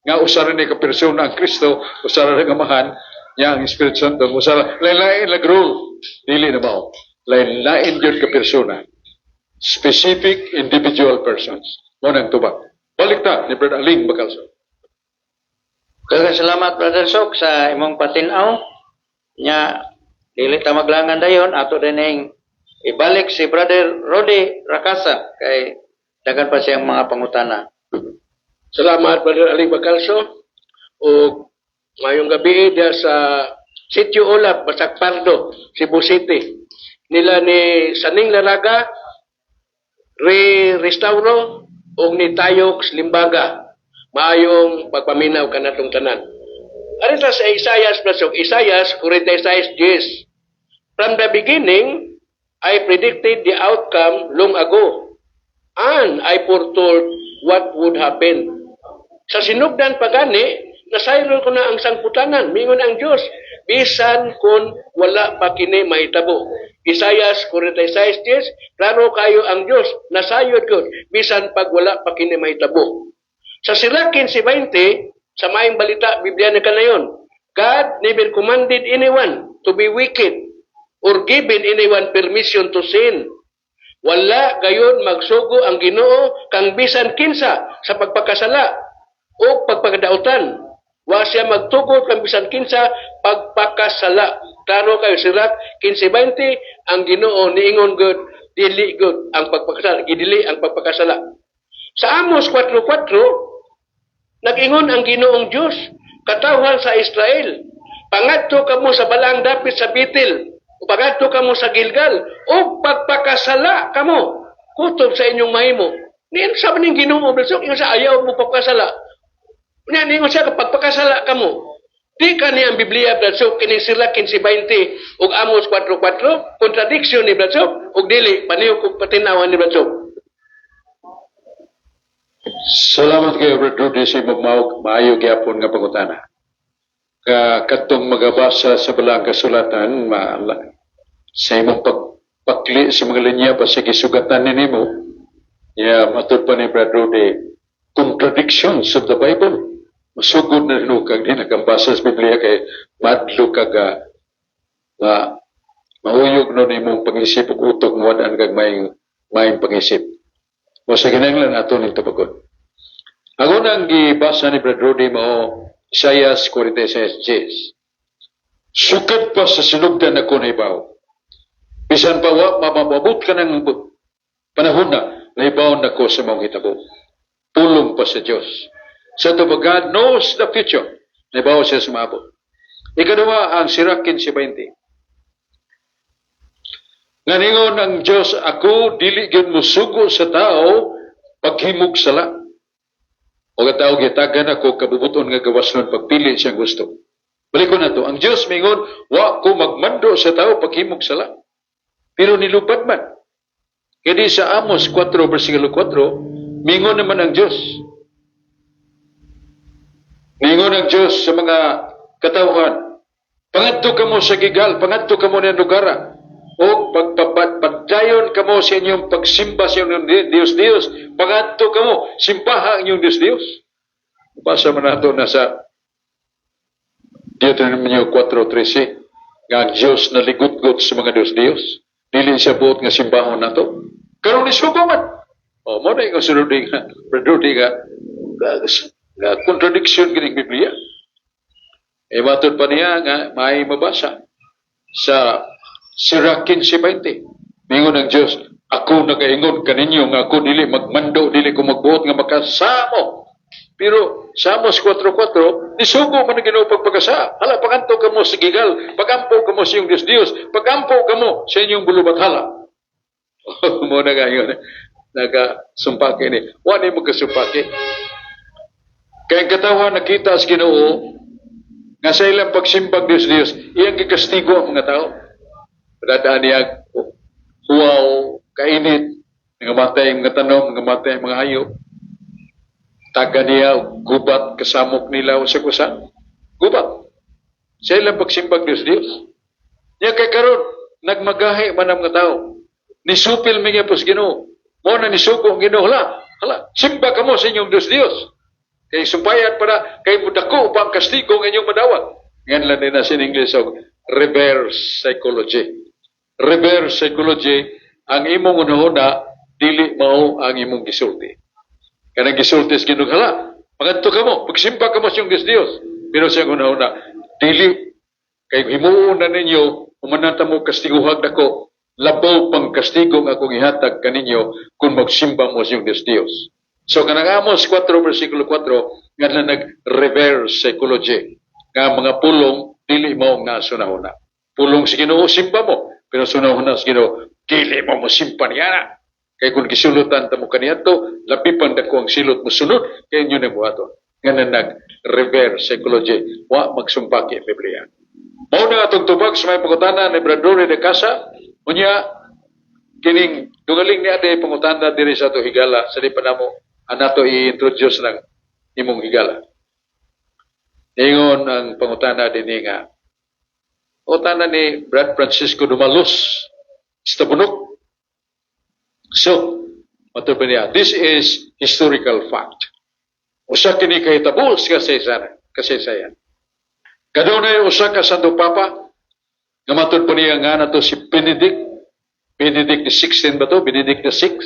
nga usara ni ka persona ang Kristo, usara ng amahan niya ang Espiritu Santo, usara lain-lain nag-rule. Dili na mao. Lain-lain yun ka persona. Specific individual persons. Mo nang tubag. Balik ta ni Brother Aling Bacalso. Kaya salamat Brother Soc sa imong patinaw. Nya dili ta maglangan dayon ato dining ibalik si Brother Rudy Racaza kay dagan pa siyang mga pangutana. Salamat, Brother Aling Bacalso. O mayong gabi diya sa Sitio Olap, Basak Pardo, Cebu City. Nila ni Saning Laraga, Restauro, ug nitayok sa limbaga maayong pagpaminaw kanatong tanan. Arita sa Isaias Bro.Soc, Isaias 46:10. From the beginning, I predicted the outcome long ago, and I foretold what would happen. Sa sinugdan pagani, nasaylo ko na ang sangputanan, mingon ang Dios, bisan kun wala pa kini mahitabo. Isaias 46:10, klaro kayo ang Dios, nasayod ko, bisan pag wala pa kini mahitabo. Sa sila 15:20, sa maayong balita, Biblia na kanayon, God never commanded anyone to be wicked or given anyone permission to sin. Wala gayon magsugo ang Ginoo kang bisan kinsa sa pagpakasala o pagpakadautan. Wa siya magtugot kang bisan kinsa pagpakasala. Klaro kayo sirat 15:20 ang Ginoo niingon gud dili gud ang pagpakasala, gidili ang pagpakasala. Sa Amos 4:4 nag-ingon ang Ginoong Dios, katawhan sa Israel, pangadto kamo sa balang dapit sa Bitil, o pangadto kamo sa Gilgal, o pagpakasala kamo, kutob sa inyong mahimo. Niyan sa maning Ginoo, Bro.Soc, yung sa ayaw mo pagpakasala. Niyan siya pagpakasala kamo. Di ka niya ang Biblia, Bro.Soc, kining sila 15:20, ug Amos 4:4, contradiction ni Bro.Soc, ug dili, paniyo kong patinawan ni Bro.Soc. Salamat kayo, Brother Rudy, sa maayo gyapon nga pangutana. Katong magabasa sa balang kasulatan, sa imong pagpakli sa mga linya pa sa gisugatan ninimo, matud pa ni Brother Rudy, contradictions of the Bible. Masugod na rin kag di nagambasa sa Biblia kay madlo kag mauyog no nimong pag-isip ug utok mo wadaan kag maayong pag-isip. O sa kinahanglan ato ning tabagon. Ang unang gibasa ni Brother Rudy mo Isaias 46:10. Sukad pa sa sinugdan ako na ibaw. Bisan pa wa mababot ka ng panahon na ibaw na ko sa mga hitabo. Pulong pa sa Diyos. Sa ito God knows the future. Na ibaw siya sumabot. Ikaduha ang Sirach 15:20. Nganingon ang Diyos, ako dili gyud musugo sa tao paghimog sala. O tao gitagan ako kabubuton nga gawasnon pagpili siyang gusto. Balikon na to, ang Diyos mingon, wa ko magmando sa tao paghimog sala. Pero nilupad man. Kaya sa Amos 4:4, mingon naman ang Diyos. Mingon ang Diyos sa mga katawhan, pangadto kamo sa gigal, pangadto kamo ng lugara, o pagpapadayon kamo sa inyong pagsimba sa inyong Diyos-Diyos, pangadto kamo, simpaha ang inyong Diyos-Diyos. Basa man nato na sa Deuteronomio 4:13, nga ang Diyos na ligot-got sa mga Diyos-Diyos, dili siya buot nga simbahon nato. Karon ni sugo man. O mo na yung sunod nga, nga contradiction gining Biblia. Matod pa niya nga may mabasa sa Sirach 15:20. Mingon ng Diyos, ako nagaingon kaninyo nga ako dili magmando, dili ko magbuot nga makasamo. Pero sa Amos 4:4, nisugo man ang Ginoo pagpagasa. Hala, paganto ka mo sa gigal, pagampo ka mo sa iyong Diyos, pagampo ka mo sa inyong bulubathala. Mo na gayon, nagasumpake ni. Wala mo kasumpake. Kaya katawan nakita sa Ginoo, nga sa ilang pagsimbag Diyos-Diyos, iyang gikastigo ang mga tao. Padadaan niya, huwaw, kainit, nangamatay ang mga tanom, nangamatay ang mga hayop. Taga niya, gubat, kasamok nila, o sa kusan. Gubat. Sa ilang pagsimbag Diyos-Diyos. Niya kay karon nagmagahi man ang mga tao. Nisupil mga po sa Ginoo. Mo na nisugo ang Ginoo. Hala, simba ka mo sa inyong Diyos-Diyos. Kay sumpayan para kay mudako pa ang kastigo ng inyong madawat. Ngayon lang din na sin English o reverse psychology. Reverse psychology, ang imong una-una, dili mao ang imong gisulti. Kanang gisulti sa Ginoo, hala, magadto ka mo, pagsimba ka mo sa iyong Diyos. Pero sa una-una, dili, kay himuon na ninyo, umanata mo kastiguhag nako, labaw pang kastigo nga akong ihatag kaninyo kung magsimba mo sa iyong Diyos. So, kanang Amos 4:4, nga na nag-reverse psychology. Nga mga pulong, dili mo ang nasunahuna. Pulong sa Ginoo, simba mo. Pero sunahuna sa Ginoo, dili mo simpa niya na. Kay kung gisulutan ta mo kaniadto, labi pang dako ang silot mo sunod kay inyo na buhaton. Nga na nag-reverse psychology, wa magsumpaki Biblia. Mao na atong tubag sa may pangutana ni Rudy Racaza, unya kining dungaling ni ade pangutana diri sa ato higala sa di pa namo anato i-introduce ng imong higala. Ingon ang pangutana dinhi nga pangutana ni Brad Francisco Dumalos sa Tabunok. So, matur pa niya, this is historical fact. Usa kini kahitabo sa kasaysayan. Kadunay usa ka Santo Papa nga matud pa niya nga nato si Benedict the 16 ba to? Benedict the 6?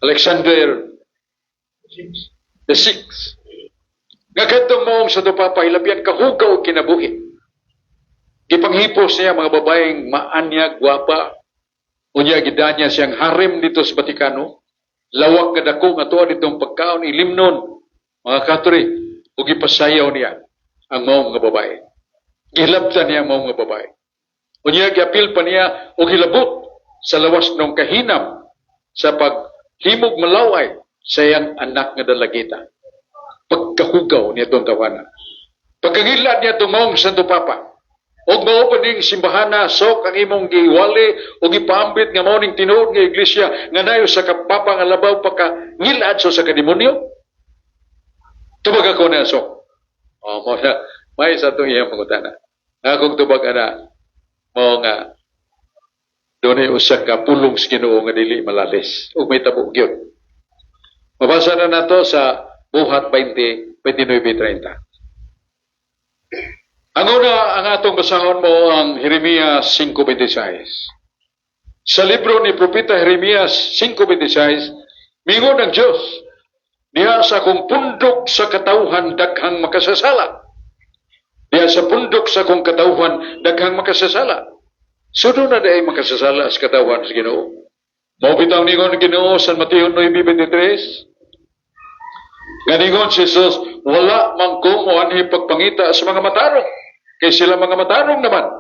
Alexander the 6. Nga kadtong moong Santo Papa ilabihan kahugaw kinabuhi. Gipanghipos niya mga babaeng maanyag, gwapa. Unya gidanya siyang harem dito sa Vatikano. Lawak nga dako nga tuwa ditong pagkaon ilimnon mga Katolik ug gipasayaw niya ang maong nga babae. Gilabtan niya ang maong nga babae. Unya giapil pa niya og hilabot sa lawas ng kahinam sa paghimog malaway sa iyang anak nga dalagita. Pagkahugaw niya itong tawanan. Pagkangilad niya itong maong Santo Papa. Og mao pa ning simbahana sok ang imong giwali o gipaambit nga mao ning tinuod nga iglesia nga nayo sa kapapa nga labaw pagka ngilad so sa kademonyo. Tubag ako na sok. Mo na may sa itong iyang pangutana. Akong tubag ana mao nga dunay usa ka pulong sa Ginoo nga dili malalis ug may tabo gyud. Mabasa na nato sa Buhat 20:29-30. Ang una, ang atong basahon mo ang Jeremias 5:26. Sa libro ni Propeta Jeremias 5:26, mingon ang Diyos, diha sa akong pundok sa katawhan daghang makasasala. Diha sa pundok sa akong katawhan daghang makasasala. Sudo na dahi makasasala sa katawhan sa Ginoo. Mao bitaw ningon Ginoo sa Mateo 9:23. Ganingon si Jesus, wala man ko mo anhi pagpangita sa mga matarong. Kay sila mga matarong naman.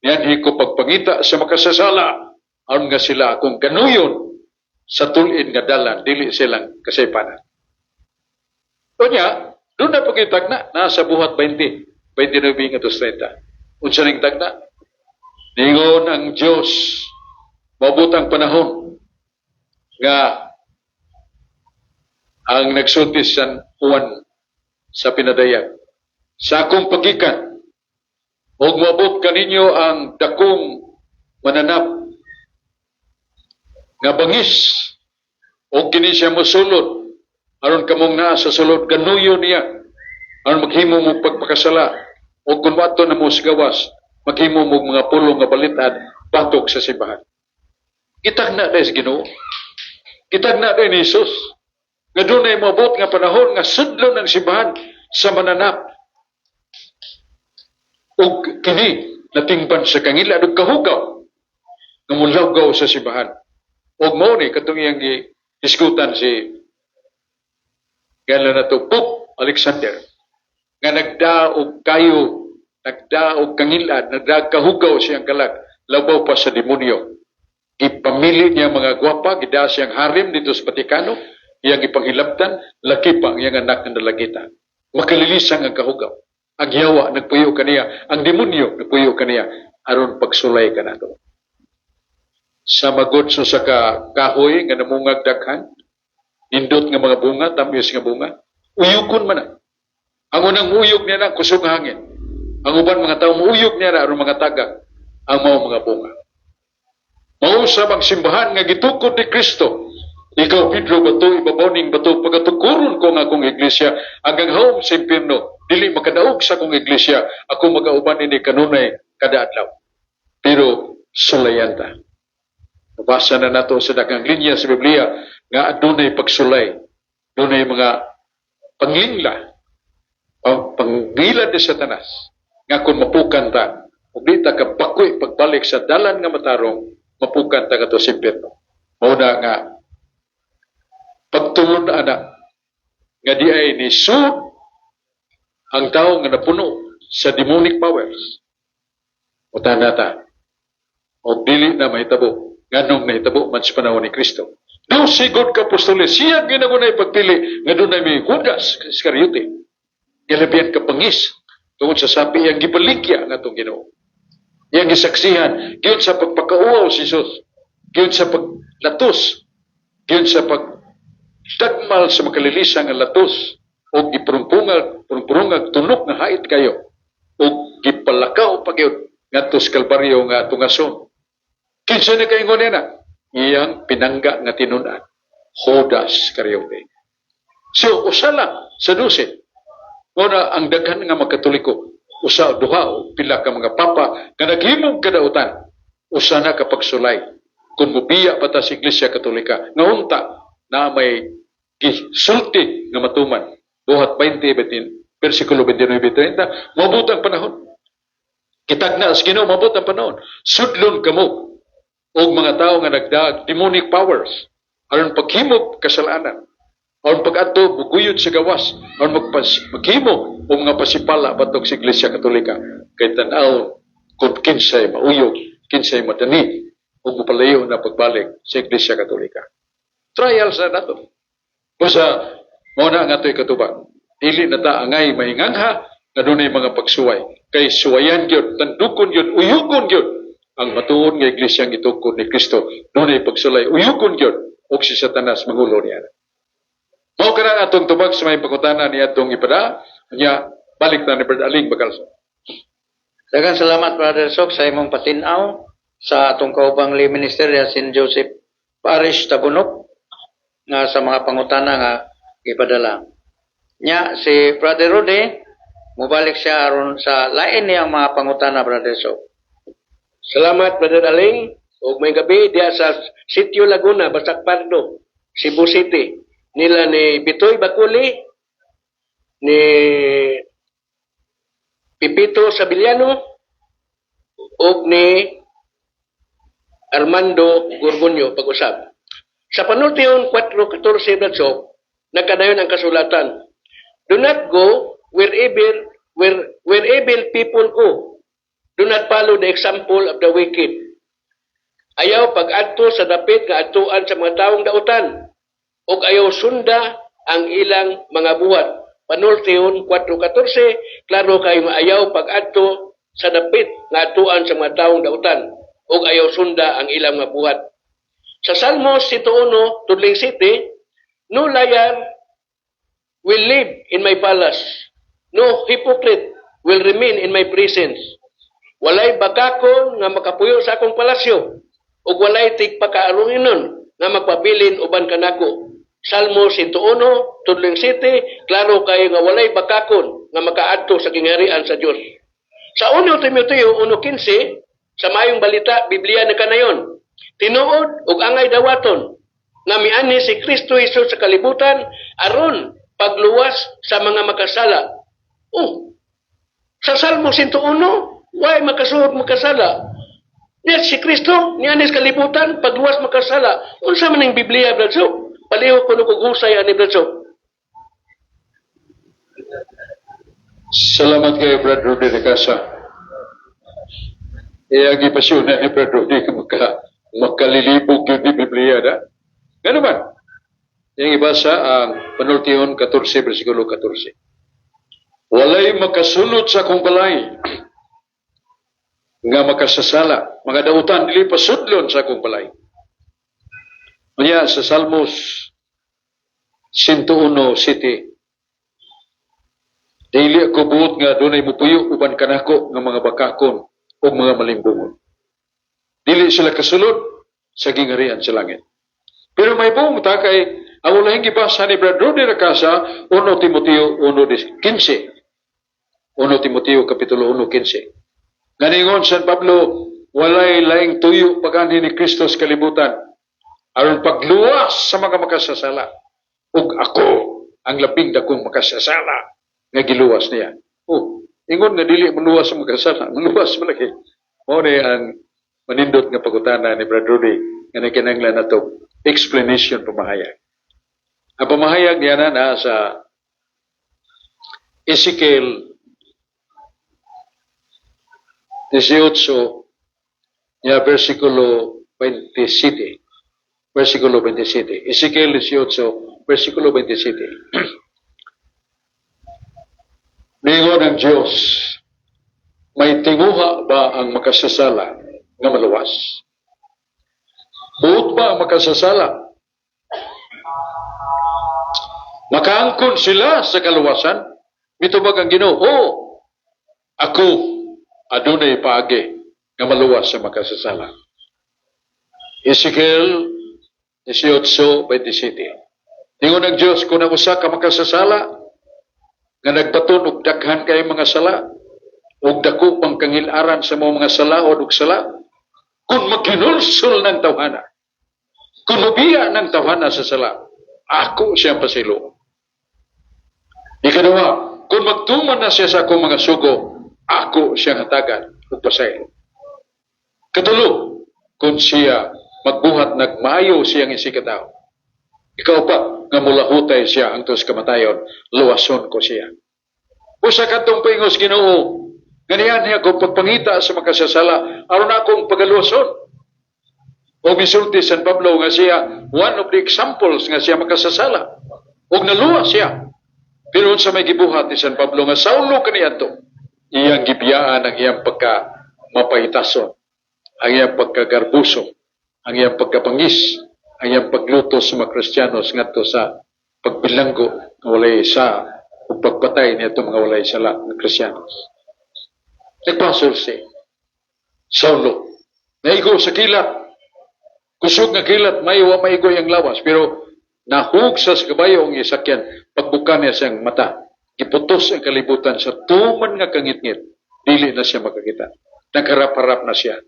Yan ko pagpangita sa makasasala. Aron nga sila akong ganuyon sa tulin nga dalan, dili silang kasaypanan. Kunya, doon na pagkitag na, nasa Buhat 20:29-30. Unsa ning tagna? Ningon ang Diyos, mabutang panahon nga ang nagsultis sa Juan sa pinadayag. Sa akong pagikan, og moabot kaninyo ang dakong mananap nga bangis og kini siya mosulod aron kamong naa sa sulod ganuyo niya aron maghimo mo pagpakasala og kun wato na mo sa gawas maghimo mo mga pulong nga balitad batok sa simbahan. Kitagna na sa Ginoo. Kitagna na ni Jesus. Nga doon ay moabot nga panahon nga sudlo ng simbahan sa mananap. O kini natingban sa kangila ug kahugaw nga mulawgaw sa simbahan. Og mao ni katong iyang diskutan si kailan na to Pope Alexander nga nagdaog kayo, nagdaog kangilad, nagdaog kahugaw siyang kalag, labaw pa sa demonyo. Ipamili niya mga gwapa, gida siyang harem dito sa Vatikano, iyang ipanghilabtan, laki pa ang iyang anak ng dalagita. Makalilisang ang kahugaw. Ang yawa, nagpuyo kaniya. Ang demonyo, nagpuyo kaniya. Aron pagsulay ka na to. Sa magod so sa kahoy, nga namungag daghan, nindot nga mga bunga, tamis nga bunga, uyukon man na. Ang unang uyog niya na, kusog hangin. Ang uban mga tao, uyog niya na, aron mga tagak, ang mga bunga. Mausap ang simbahan nga gitukod ni Kristo. Ikaw, Pedro, bato, ibabaw ning bato, pagatukuron ko nga akong iglesia, hanggang home sa impirno, dili makadaog sa akong iglesia, ako magauban ini kanunay kada adlaw. Pero, sulayan ta. Nabasa na nato sa daghang linya sa Biblia, nga adunay pagsulay, adunay mga pangingla, pangilad ni Satanas, nga kung mapukan ta, kung di ta kapakoy pagbalik sa dalan nga matarong, mapukan ta kato sa impirno. Mauna nga, pagtulon na anak, nga di ay nisud ang tao nga napuno sa demonic powers. Utan na ta, o dili na mahitabo, nganong nahitabo man sa panahon ni Kristo. Do sigod ka apostoles, siya ginagunay pagpili nga dunay may Judas Iscariote. Galabian ka pangis tungod sa sabi yang gibaligya nga itong Ginoo. Yang gisaksihan, giyon sa pagpakauaw si Jesus, giyon sa paglatos, giyon sa pagdagmal sa makalilisang nga latos, o gipurungpungag tunok nga hait kayo, o gipalakaw pa giyon ngadto sa Kalbaryo nga tungason. Kinsa na kaingon na? Iyang pinangga nga tinunan, Judas Iscariote. So, usala sa 12. Muna ang daghan nga magkatoliko, usa duha o pila ka mga papa nga naghimog kadautan, usa na kapag sulay. Kung mubiya pa ta sa Iglesia Katolika, nga unta na may gisulti nga matuman. Buhat 20, versikulo 29-30, mabut ang panahon. Kitag na as Ginoo, mabut ang panahon. Sudlon kamo og mga tao nga nagdaag demonic powers aron paghimog kasalanan. Aron pag-adto buguyod sa gawas, aron maghimo o mga pasipala batok sa Iglesia Katolika. Kay tan-aw kung kinsay mauyog, kinsay madani, o mapalayo na pagbalik sa Iglesia Katolika. Trials na nato. Basta, muna nga ito'y katubang. Dili na ta angay mahingangha na dunay mga pagsuway. Kay suwayan yun, tandukon yun, uyugon yun. Ang matuon nga Iglesia ang itukod ni Kristo, dunay pagsulay, uyugon yun. O si Satanas mangulo niya. Mao ka na atong tubag sa may pagkutana ni atong ipada, niya balik na ni Brother Aling Bagalso. Daghang salamat, Brother Soc, sa imong patinaw sa atong kaubang lay ministerya St. Joseph Parish Tabunok nga sa mga pangutana nga ipadala. Nya si Brother Rudy, mubalik siya aron sa lain niyang mga pangutana, Brother Soc. Salamat, Brother Aling. O may gabi diya sa Sitio Laguna, Basak Pardo, Cebu City. Nila ni Bitoy Bakuli, ni Pipito Sabiliano, o ni Armando Gorgonio pag-usab. Sa panultiyon 4:14 Bro.Soc, nagkadayon ang kasulatan. Do not go where evil people go. Do not follow the example of the wicked. Ayaw pag-adto sa dapit nga adtuan sa mga taong dautan, ug ayaw sunda ang ilang mga buhat. Panultiyon 4:14, klaro kayo nga ayaw pag-adto sa dapit nga adtuan sa mga taong dautan, ug ayaw sunda ang ilang mga buhat. Sa Salmos 1:7, no liar will live in my palace, no hypocrite will remain in my presence. Walay bagakon nga makapuyo sa akong palasyo, ug walay tigpakaaruhinon nga magpabilin uban kanako. Salmo 1:7, klaro kayo nga walay bakakon nga makaadto sa kingharian sa Dios. Sa 1 Timoteo 1:15, sa mayong balita, Biblia na kanayon, tinuod ug angay dawaton nga miani si Kristo Hesus sa kalibutan aron pagluwas sa mga makasala. Sa Salmo 101, why makasala? Yes, si Kristo, niyanis kalibutan, pagluwas makasala. Unsa man ang Biblia, Bro.Soc? Paliho ko kung husay ani Bro.Soc. Salamat kayo, Brother Rudy Racaza. Iyang ipasyon na ni Brother Rudy makalilibog yun ni Biblia na. Nga naman, yung ibasa ang panultiyon 14, versikulo 14. Walay makasulot sa akong balay nga makasasala. Mga dautan, dili pasudlon sa akong balay. Kaya sa Salmos 101:7, dili ako buot nga dunay mupuyo uban kanako nga mga bakakon o mga malimbungon. Dili sila kasulod sa gingharian sa langit. Pero may buong takay, ang ulahing gibasa ni Brother Rudy Racaza, 1 Timoteo 1:15. 1 Timoteo kapitulo 1:15. Ganingon San Pablo, walay laing tuyo pagani ni Kristo sa kalibutan, aron pagluwas sa mga makasasala. Ug ako ang labing dakong makasasala nga giluwas niya. Ingon nga dili maluwas sa makasasala, maluwas malaki. Mao ni ang manindot nga pagutana ni Brother Rudy nga nakinahanglan nato explanation pamahayag. Ang pamahayag niya na sa Ezekiel 18, versikulo 27. Versikulo 27. Ezekiel 18, versikulo 27. Ningon ng Diyos, may tinguha ba ang makasasala nga maluwas? Buot ba ang makasasala? Makaangkon sila sa kaluwasan? Mitubag ang Ginoo, ako adunay paagi nga maluwas sa makasasala. Ezekiel 18:27. Ningon ng Diyos, kung ang usa ka makasasala nga nagbaton og daghan kay mga sala og dako pang kangilaran sa mga sala o sala, kung magkinulsol ng tawhana, kung mabiya ng tawhana sa sala, ako siyang pasilo. Ikaduha, kung magtuman na siya sa akong mga sugo, ako siyang hatagan ug pasaylo. Katulo, kung siya magbuhat nagmaayo siyang isikataw, ikaw pa nga mulahutay siya hangtod sa kamatayon, luwason ko siya. Usa kadtong pingos Ginoo, ganihan niya kung pagpangita sa makasasala aron akong pagaluwason. O misulti San Pablo nga siya one of the examples nga siya makasasala og naluwas siya. Pero sa may gibuhat ni San Pablo nga Saulo kaniadto, iyang gibiyaan ang iyang pagka mapahitason, ang iyang pagkagarbuso, ang iyang pagkapangis, ang iyang pagluto sa mga Kristiyanos ngadto sa pagbilanggo nga walay sa ug pagpatay niadto mga walay sala nga Kristiyanos. Nagpasol si Saulo, naigo sa kilat, kusog nga kilat, maigo ang lawas, pero nahugsa sa kabayo ang isakyan, pagbuka niya siyang mata, iputos ang kalibutan sa tuman nga kangit-ngit, dili na siya makakita. Nagharap-harap na siya.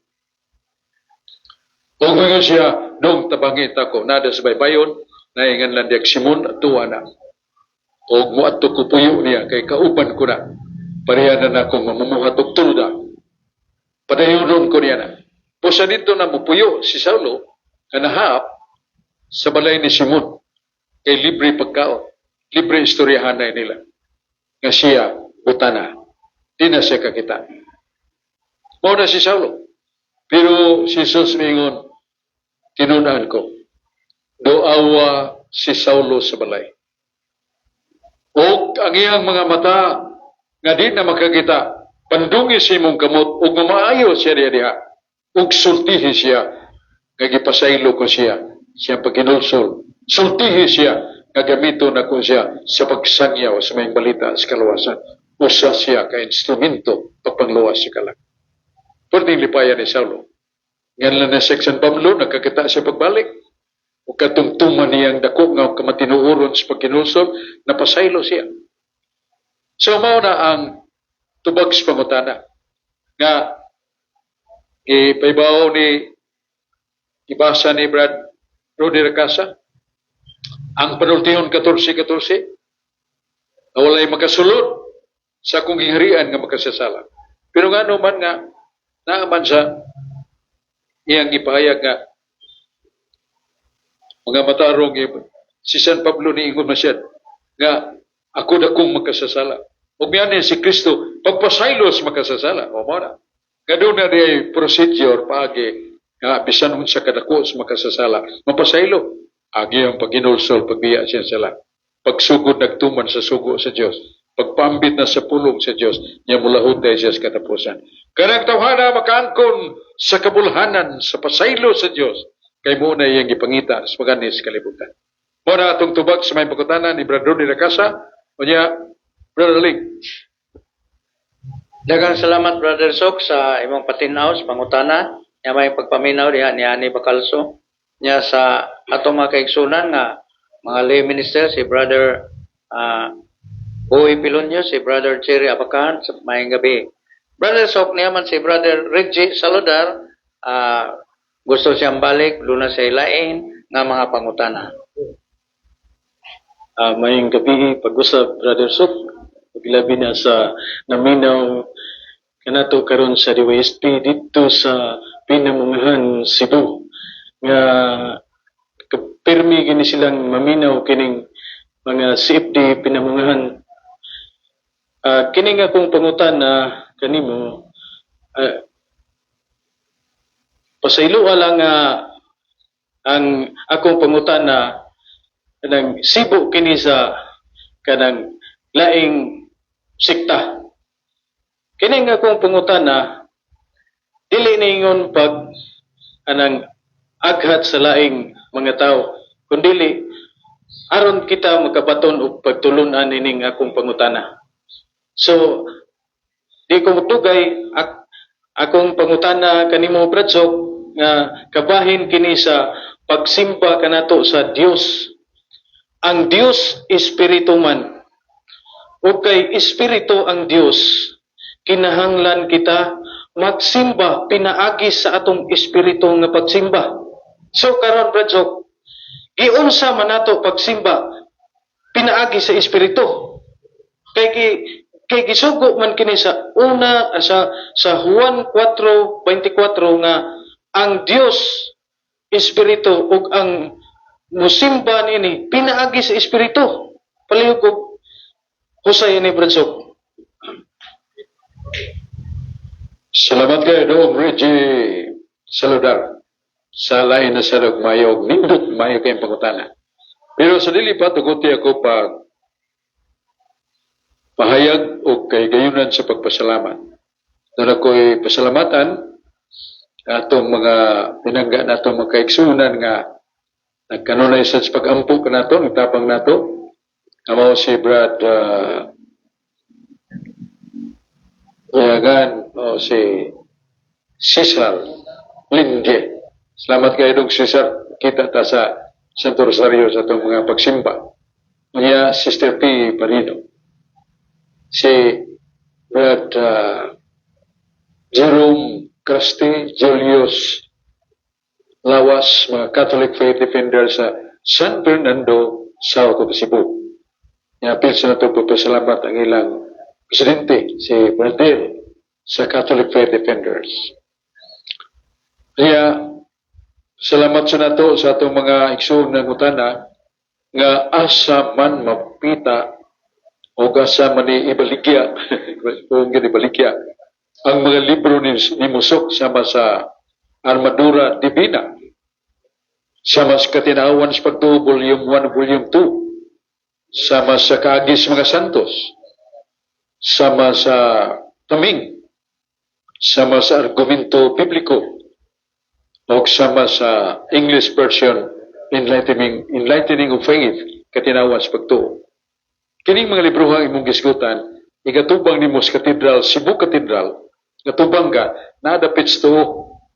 Kung ngayon siya, nung tabangit ako, nada sa baybayon, naingan lang diyak Simon at tuwa na. O muadto ko puyo niya, kay kauban ko na. Pareha na akong mamumuhat og tuluda. Padayunon ko niya na. Pusa dito na mupuyo si Saulo, kanahap, sa balay ni Simon, kay libre pagkaon, libre istoryahan na nila. Nga siya, butana. Di na siya kakita. Mauna si Saulo. Pero si Jesus mingon, tinunaan ko, doawa si Saulo sa balay. O ang iyang mga mata, nga di na makakita, pandungi si mong kamot, o mamaayo siya diha, o sultihi siya, nga gipasaylo ko siya pagkinulsol. Sultihi siya, nga gamito na ko siya sa pagsangyaw sa may balita sa kalawasan. Usa siya ka instrumento pagpangluwas sa kalang. Pwedeng lipayan ni Saulo. Ngayon lang na San Pablo, nagkakita siya pagbalik. O katungtuman niyang dako nga kamatinuuron sa pagkinulsol, napasaylo siya. So, mao na ang tubag sa pangutana. Nga, ipaibaw ni ibasa ni Rudy Racaza, ang panultihon 14:14, na walay makasulod sa akong giharian nga makasasala. Pero nga naman nga, naaman sa iyang ipahayag nga, mga matarong si San Pablo ni ingon masyad, nga ako dakong makasasala. O miyanin si Kristo, pagpasaylos makasasala. O mo na. Nga doon na di procedure paagi, nga bisan sa kadako sa makasasala. Mapasaylo. Agi ang pagginulsol, pagbiya siya sala. Pagsugod nagtuman sa sugo sa Diyos. Pagpambit na sa pulong sa Diyos, niya mulahutay siya sa katapusan. Kanang tawhana makaangkon sa kabulhanan, sa pasaylo sa Diyos, kay muna iyang ipangita sa paganis kalibutan. Muna atong tubag sa may pagkutanan ni Brother Rudy Racaza, o niya, Brother Ling. Daghang salamat Brother Soc sa imong patinaw sa pangutana. Nya may pagpaminaw diha ni Ani Bacalso. Nya sa atong mga kaigsunan nga mga lay minister si Brother Boy Pilonyo, si Brother Cherry Abacan sa mayang gabi. Brother Soc niya man si Brother Reggie Saludar, gusto siyang balik luna sa ilain nga mga pangutana. Mayang gabi pag-usap Brother Soc, paglabi na sa naminaw kanato karon sa DYSP dito sa Pinamungahan, Cebu. Nga kapirmi gini silang maminaw kining mga CFD Pinamungahan. Kining akong pangutan na kanimo, pasaylo lang nga ang akong pangutana kanang sibo kini sa kanang laing sikta. Kini nga akong pangutana dili ningon pag anang aghat sa laing mga tao kundili aron kita makabaton og pagtulunan ining akong pangutana. So di ko tugay akong pangutana kanimo Bro.Soc nga kabahin kini sa pagsimba kanato sa Dios. Ang Dios espiritu man. Ug kay espiritu ang Dios, kinahanglan kita magsimba pinaagi sa atong espiritu nga pagsimba. So karon Bro.Soc, giunsa man nato pagsimba pinaagi sa espiritu. Kay gisugo man kini sa una sa Juan 4:24 nga ang Dios espiritu ug ang musimba nini pinaagi sa espiritu. Palihog og husay ni Bro.Soc. Salamat kayo doong Reggie Saludar sa lain na sarog mayog nindot mayo kayong pangutana. Pero sa dili pa tuguti ako pag pahayag o kay gayunan sa pagpasalamat. Doon ako'y pasalamatan atong mga pinangga natong mga kaigsunan nga nagkanunay sa pag-ampo ka nato, nagtapang nato. Amo si Brad Yagan o si Cesar Lindje. Salamat kayo dong Cesar. Kita ta sa Santo Rosario sa itong mga pagsimba. Niya Sister P. Parino. Si Brad Jerome Crusty Julius Lawas, mga Catholic Faith Defender sa San Fernando, South of Cebu. Napil sa nato papasalamat ang ilang presidente, si Bradel, sa Catholic Faith Defenders. Kaya, salamat sa nato sa atong mga igsoon ng utana nga asa man mapita o asa man ibaligya, kung ibaligya, ang mga libro ni Bro.Soc sama sa Armadura Divina, sama sa Katinawan sa Pagtuo, Volume 1, Volume 2, sama sa Kaagis mga Santos, sama sa Taming, sama sa Argumento Bibliko, o sama sa English version, Enlightening of Faith, Katinawan sa Pagtuo. Kining mga libro ang imong gisgutan, igatubang nimo sa Katedral, Cebu Katedral, gatubang ka, nadapit to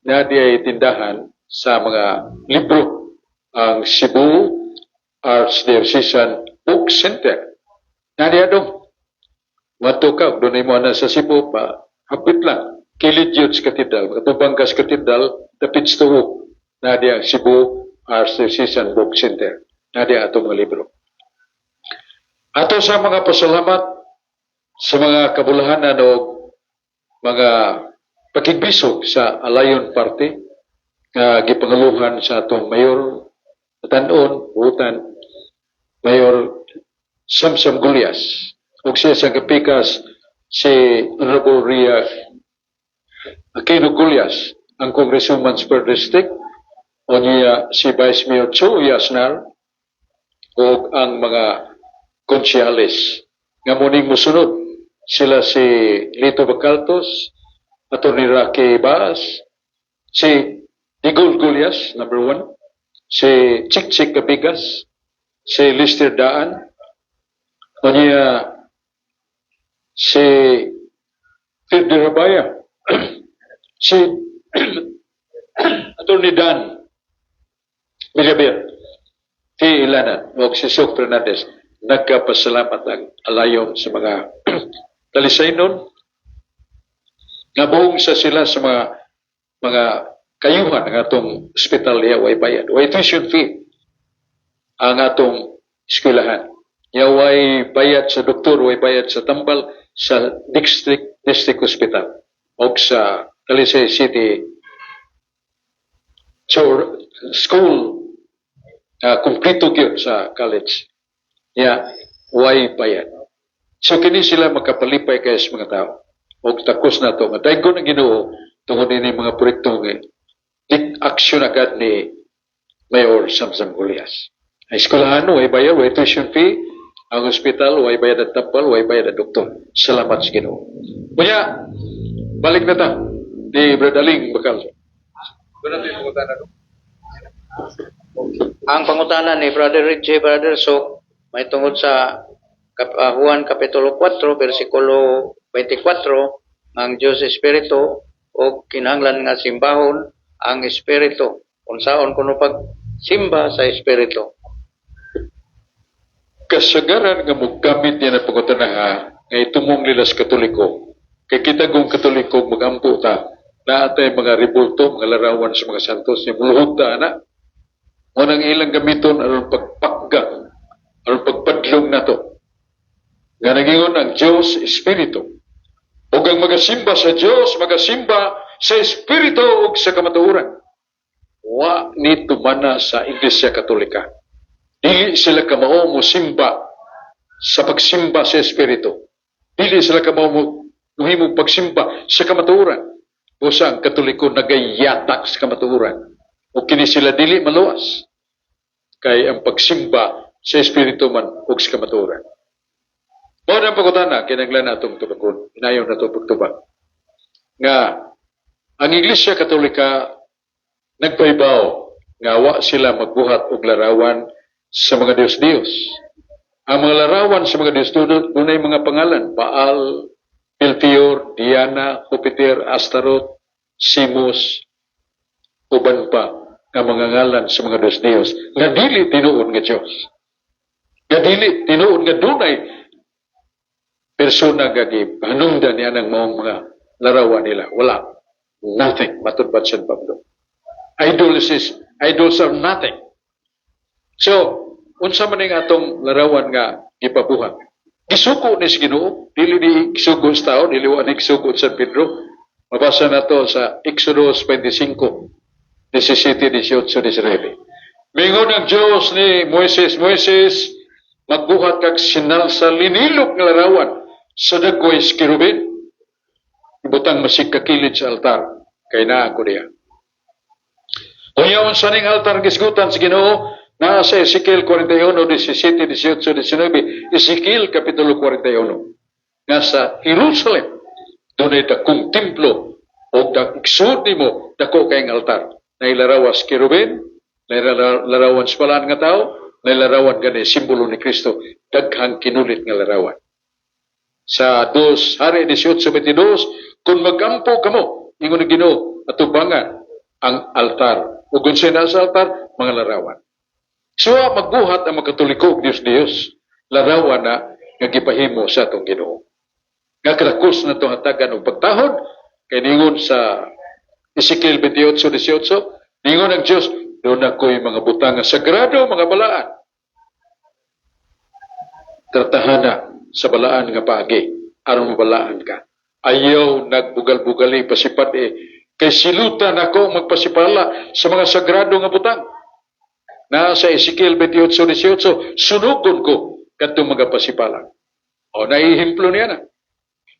na di ay tindahan sa mga libro ang Cebu Archdiocesan Book Center. Nadi adong mato ka doon mo na sa Cebu pa hapit lang kilid yun sa katedral. Gatubang ka sa katedral dapit to na di ang Cebu Archdiocesan Book Center. Nadi atong mga libro. Ato sa mga pasalamat sa mga kabulahanan o mga pakigbisog sa Alayon Party nga gipangaluhan sa atong Mayor Tanon, Butan, Mayor Samsam Gulyas. Ug siya sa kapikas si Honorable Ria Aquino Gulyas, ang Congresswoman sa Per District, o niya si Vice Mayor Cho Yasnar, o ang mga konsyales. Nga muning musunod, sila si Lito Bacaltos, Atty. Rocky Baas, si Digol Gulyas, number 1, si Chik Kabigas, si Lister Daan, o niya si Fid Rabaya, si Atty. Dan Mirabir, si Ilana, o si Bro.Soc Fernandez. Nagkapasalamat ang alayon sa mga talisaynon nga buong sa sila sa mga kayuhan ng atong hospital niya way bayad. Way tuition fee ang atong eskwelahan. Niya way bayad sa doktor, way bayad sa tambal sa district hospital o sa Talisay City school kumpleto gyud sa college. Ya, way bayad. So kini sila makapalipay kay sa mga tao. Og takos na to, nga daygon ang Ginoo tungod ini mga proyekto nga aksyon agad ni Mayor Samsam Julias. Ang eskwelahan, way bayad, way tuition fee. Ang hospital, way bayad at tapal, way bayad at doktor. Salamat sa Ginoo. Kaya, balik na ta. Di Brad Aling bakal. Ang pangutana ni Brother Richie, Brother Soc, may tungod sa Juan Kapitulo 4, versikulo 24, ang Diyos Espiritu o kinahanglan nga simbahon ang Espiritu. Unsaon kuno pagsimba sa Espiritu. Kasagaran nga mogamit niya na pagkutanaha nga itumong lilas Katoliko. Kay kita kong Katoliko magampo ta na atay mga rebulto, mga larawan sa mga santos ni muluhod ta na. Unang ilang gamiton aron pagpakga, aron pagpadlong nato. Nga nagingon ang Diyos Espiritu. O ang magasimba sa Diyos, magasimba sa Espiritu o sa kamatuoran. Wa ni tumana sa Iglesia Katolika. Dili sila kamao mo simba sa pagsimba sa Espiritu. Dili sila kamao mo himong pagsimba sa kamatuoran. O sa ang Katoliko nagayatak sa kamatuoran. O kini sila dili maluwas. Kay ang pagsimba sa Espiritu man o sa kamatuoran. Mao na pagkutana, kinanglan na itong tubakon. Inayaw na itong pagtubak. Nga, ang Iglesia Katolika nagpaibaw nga wa sila magbuhat og larawan sa mga Diyos-Diyos. Ang mga larawan sa mga Diyos-Diyos, dunay mga pangalan. Baal, Belfior, Diana, Jupiter, Astaroth, Simus, uban pa nga mga ngalan sa mga Diyos-Diyos. Nga dili tinuod nga Diyos. Nga dili tinuod nga dunay persona nga gipanungdan niya ng mga larawan nila. Wala. Nothing. Matudbad siya Pablo. Idols are nothing. So, unsa man ning atong larawan nga gipabuhat. Gisuko ni sa Ginoo, dili di gisugo sa tao, dili wa ni gisugo sa Pedro. Mabasa na to sa Exodus 25, 17, 18, 19. Mingon ang Diyos ni Moises, magbuhat kag sinalsa linilok nga larawan sa dagkoy kirubin. Ibutang masigkakilid sa altar. Kay naa ko diya. Uyaon sa ning altar gisgutan sa Ginoo na sa Ezekiel 41, 17, 18, 19, Ezekiel Kapitulo 41. Nasa Jerusalem, doon ay dakong templo o iksud mo dako kayong altar. Na ilarawas kirubin, na ilarawan sa palaan nga tao, na ilarawan gani simbolo ni Kristo, daghang kinulit nga larawan. Sa 2 Hari 18:22, kung magampo kamo, ingon ni Ginoo atubangan ang altar. Ug kung sa altar, mga larawan. So, magbuhat ang mga Katoliko, Diyos, larawan na nga gipahimo sa atong Ginoo. Nga kadakos na itong hatagan o pagtahod, kay ningon sa Ezekiel 28:18, ningon ang Diyos, doon ako'y mga butang sagrado, mga balaan. Tratahana sa balaan nga paagi, aron mabalaan ka. Ayaw nagbugal-bugali pasipat kay silutan ako magpasipala sa mga sagrado nga butang. Na sa Ezekiel 28:18, sunugon ko kadtong mga pasipala. O naihimplo niya na.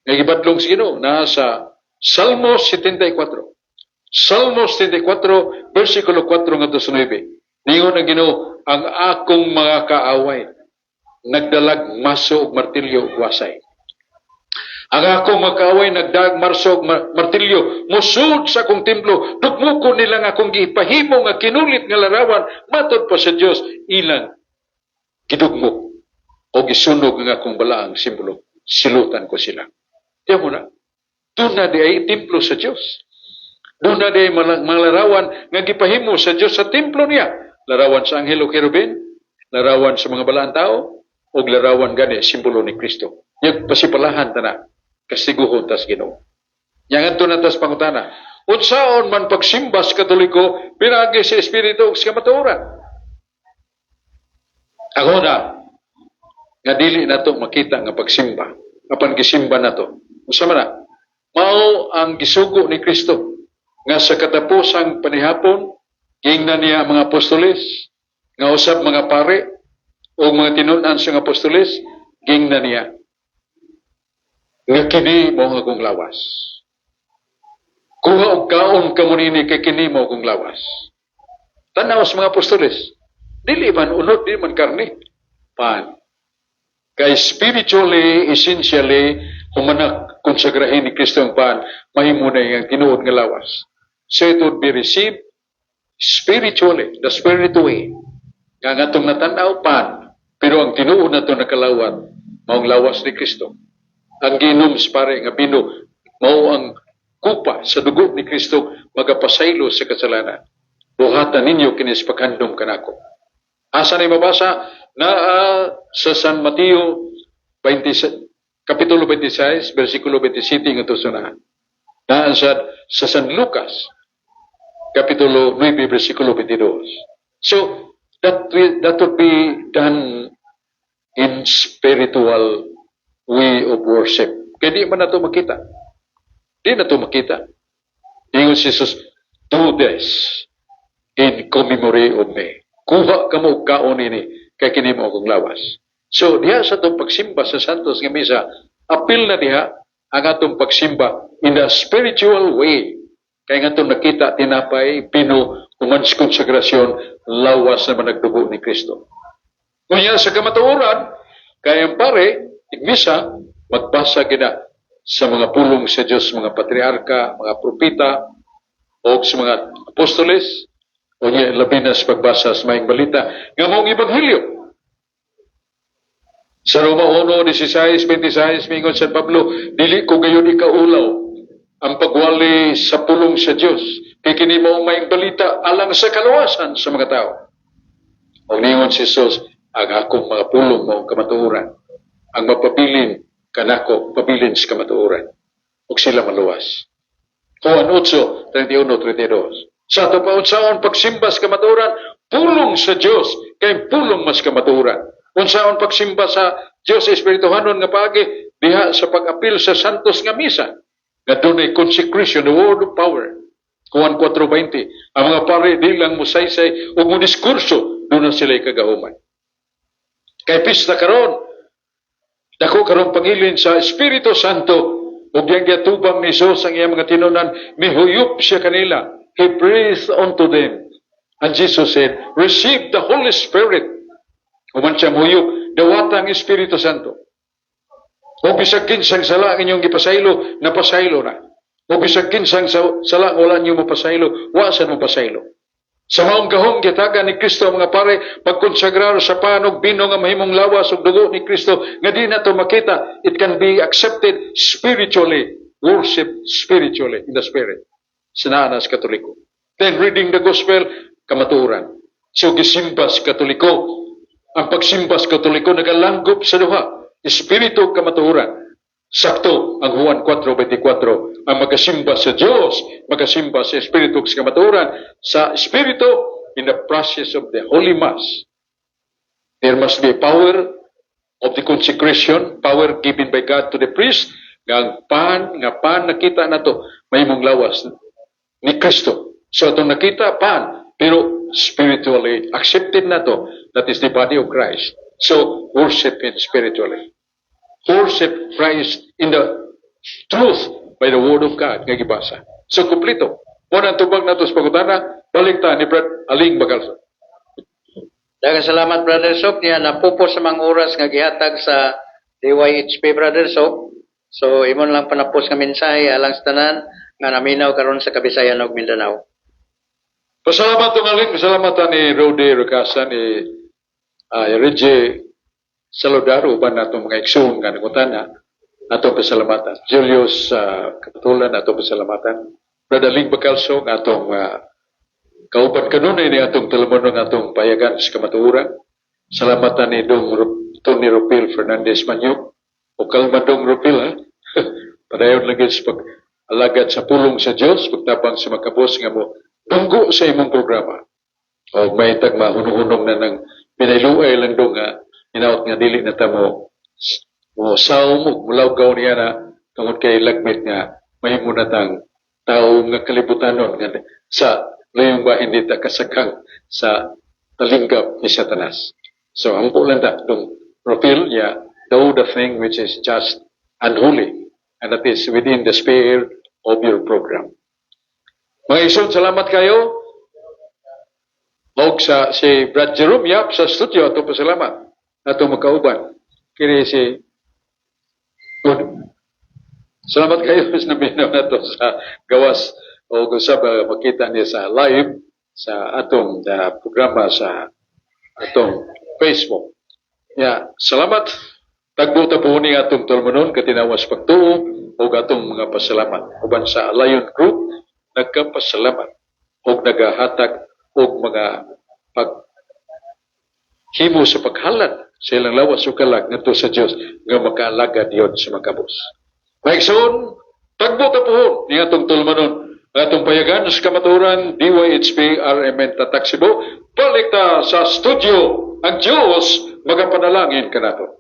Nagibadlong sa Ginoo na sa Salmos 74. Salmos 74, versikulo 4 ngadto sa 9. Ningon ang Ginoo, ang akong mga kaaway nagdalag maso ug martilyo ug wasay. Ang akong makaaway nagdag marso ug martilyo musud sa akong templo, dugmukon nila nga akong gipahimo nga kinulit nga larawan matud pa sa Dios ilang gidugmo o gisunog nga akong balaang simbolo. Silutan ko sila. Tiyan mo na, doon na di ay templo sa Dios. Doon na di ay mga larawan nga gipahimo sa Dios sa templo niya. Larawan sa anghel o kerubin, larawan sa mga balaang tao, o larawan gani simbolo ni Kristo. Yung pasipalahan ta na, kasiguhon tas Ginoo. Yang adto na tas pangutana, unsaon man pagsimba sa Katoliko pinagi sa Espiritu ug sa kamatuoran. Ako na nga dili nato makita nga pagsimba. Apan gisimba nato. Unsa man na? Mao ang gisugo ni Kristo nga sa katapusang panihapon gingnan niya mga apostoles nga usab mga pare o mga tinun-an sa apostoles gingnan niya nga kini mo akong lawas. Kuha og kaon kamo nini kay kini mao kong lawas. Tanaw sa mga apostoles, dili man unod, dili man karne, pan. Kay spiritually, essentially, humanak konsagrahin ni Kristo ang pan, mahimo na yung tinuod nga lawas. So it would be received spiritually, the spirit way. Nga nga itong natanaw pan, pero ang tinuod na ito nakalawat, maong lawas ni Kristo. Ang ginom pare nga bino, mao ang kupa sa dugo ni Kristo, magapasaylo sa kasalanan. Buhatan ninyo kinis paghandom kanako. Asa na mabasa na sa San Mateo 20, Kapitulo 26, versikulo 27 ng tusunahan. Na sa San Lucas, Kapitulo 9, versikulo 22. So, that would be done in spiritual way of worship. Kaya di man na ito makita. Di na ito makita. Ingon si Jesus, do this in commemorate of me. Kuha ka mo kaon ini kay kini mo akong lawas. So diha sa itong pagsimba sa Santos nga Misa, apil na diha ang atong pagsimba in a spiritual way. Kaya nga itong nakita tinapay, pino, umans konsagrasyon, lawas na managdugo ni Kristo. Kaya sa kamatuoran, kaya ang pare, igmisa, magbasa gina sa mga pulong sa Diyos, mga patriarka, mga propita, o sa mga apostoles, o niya labi na sa pagbasa sa mayang balita, nga mong Ebanghelyo. Sa Roma 1:16-26, mingon San Pablo, dili ko gayon ikaulaw ang pagwali sa pulong sa Diyos. Kaya kini mo mayang balita alang sa kalawasan sa mga tao. O ningon si Jesus, ang akong mga pulong mo kamatuoran, ang mapabilin kanako, pabilin sa kamatuoran. O sila maluwas. Juan 8:31-32. Sa ito pa unsaon pagsimba sa kamatuoran, pulong sa Diyos, kay pulong mas kamatuoran. Unsaon pagsimba sa Diyos Espirituhanon nga paagi, diha sa pag-apil sa Santos nga Misa, nga doon ay consecration, the word of power. Juan 4:20. Ang mga pare, di lang musaysay o mo diskurso, doon na sila'y kagahuman. Kay pista karon, dako karon pangilin sa Espiritu Santo, ug yang giatubang ni Jesus ang iyang mga tinunan, mihuyop siya kanila. He breathed unto them. And Jesus said, receive the Holy Spirit. Human siya muhuyop, dawata ang Espiritu Santo. O bisag kinsang sala ang inyong gipasaylo, napasaylo na. O bisag kinsang sala wala niyo mapasaylo, wasan mapasaylo. Sa maong gahong gitaga ni Kristo mga pare, pagkonsagrar sa panog bino nga mahimong lawas ug dugo ni Kristo, nga di na to makita, it can be accepted spiritually, worship spiritually in the spirit. Sinaanas Katoliko. Then reading the gospel, kamatuoran. So gisimbas Katoliko. Ang pagsimbas Katoliko nagalanggop sa duha, espiritu kamatuoran. Sakto ang Juan 4:24, ang magasimba sa Diyos, magasimba sa espiritu sa kamatuoran, sa espiritu in the process of the Holy Mass. There must be power of the consecration, power given by God to the priest, nga pan nakita na to, may mong lawas ni Kristo. So itong nakita, pan, pero spiritually accepted na to, that is the body of Christ. So, worship it spiritually. Worship Christ in the truth by the word of God nga gibasa. So, kumplito. Muna tubag na to sa pagutana, balik ta ni Brad Aling Bagalso. Daghang salamat, Brother Soc, niya napupos sa mga oras nga gihatag sa DYHP, Brother Soc. So, imon lang panapos nga mensahe alang sa tanan nga naminaw karon sa Kabisayan ug Mindanao. Pasalamat ng aling, pasalamatan ni Rudy Racaza ni Reggie Saludaro, ba na itong mga iksun nga nagutana, atong pasalamatan. Julius Kapatulan, atong pasalamatan. Brother Ling Bacalso, atong kauban kanunay ni atong talamunong atong payagan sa kamatuuran. Salamatan ni Tony Ropil Fernandez Manyok, o Kalmadong Ropil, ha? Padayon lagi sa pag-alagad sa pulong sa Diyos, pagtabang sa makabos nga mo, tunggo sa imong programa. O may tagma, hunong-hunong na ng pinailuay lang doon nga, inaot nga dili na tamo, mo saom, mulaw gaw niya na, tungod kay lagmit nga, may munatang tao nga kalibutanon, nga sa layong ba hindi ta kasakang sa talinggap ni Satanas. So, ang pulan da, itong profile niya, do the thing which is just unholy, and that is within the sphere of your program. Mga isod, salamat kayo. Og sa si Brad Jerome Yap sa studio ato pasalamat ato magkauban. Kini si salamat kayo sa naminaw nato sa gawas o usab makita niya sa live sa atong programa sa atong Facebook. Ya, salamat. Tagbo ta po ni atong tulmonon katinawas pagtuo o atong mga pasalamat. Uban sa Lion Group nagkapasalamat o nagahatag og mga paghimo sa paghalad sa ilang lawas o kalag ngadto sa Dios nga makaalagad yon sa makabos. Maigsoon, tagbo ta pohon ni atong tulmanon atong payagan sa kamaturan DYHP RMN Tatak Cebu. Balik ta sa studio ang Dios magapanalangin kanato.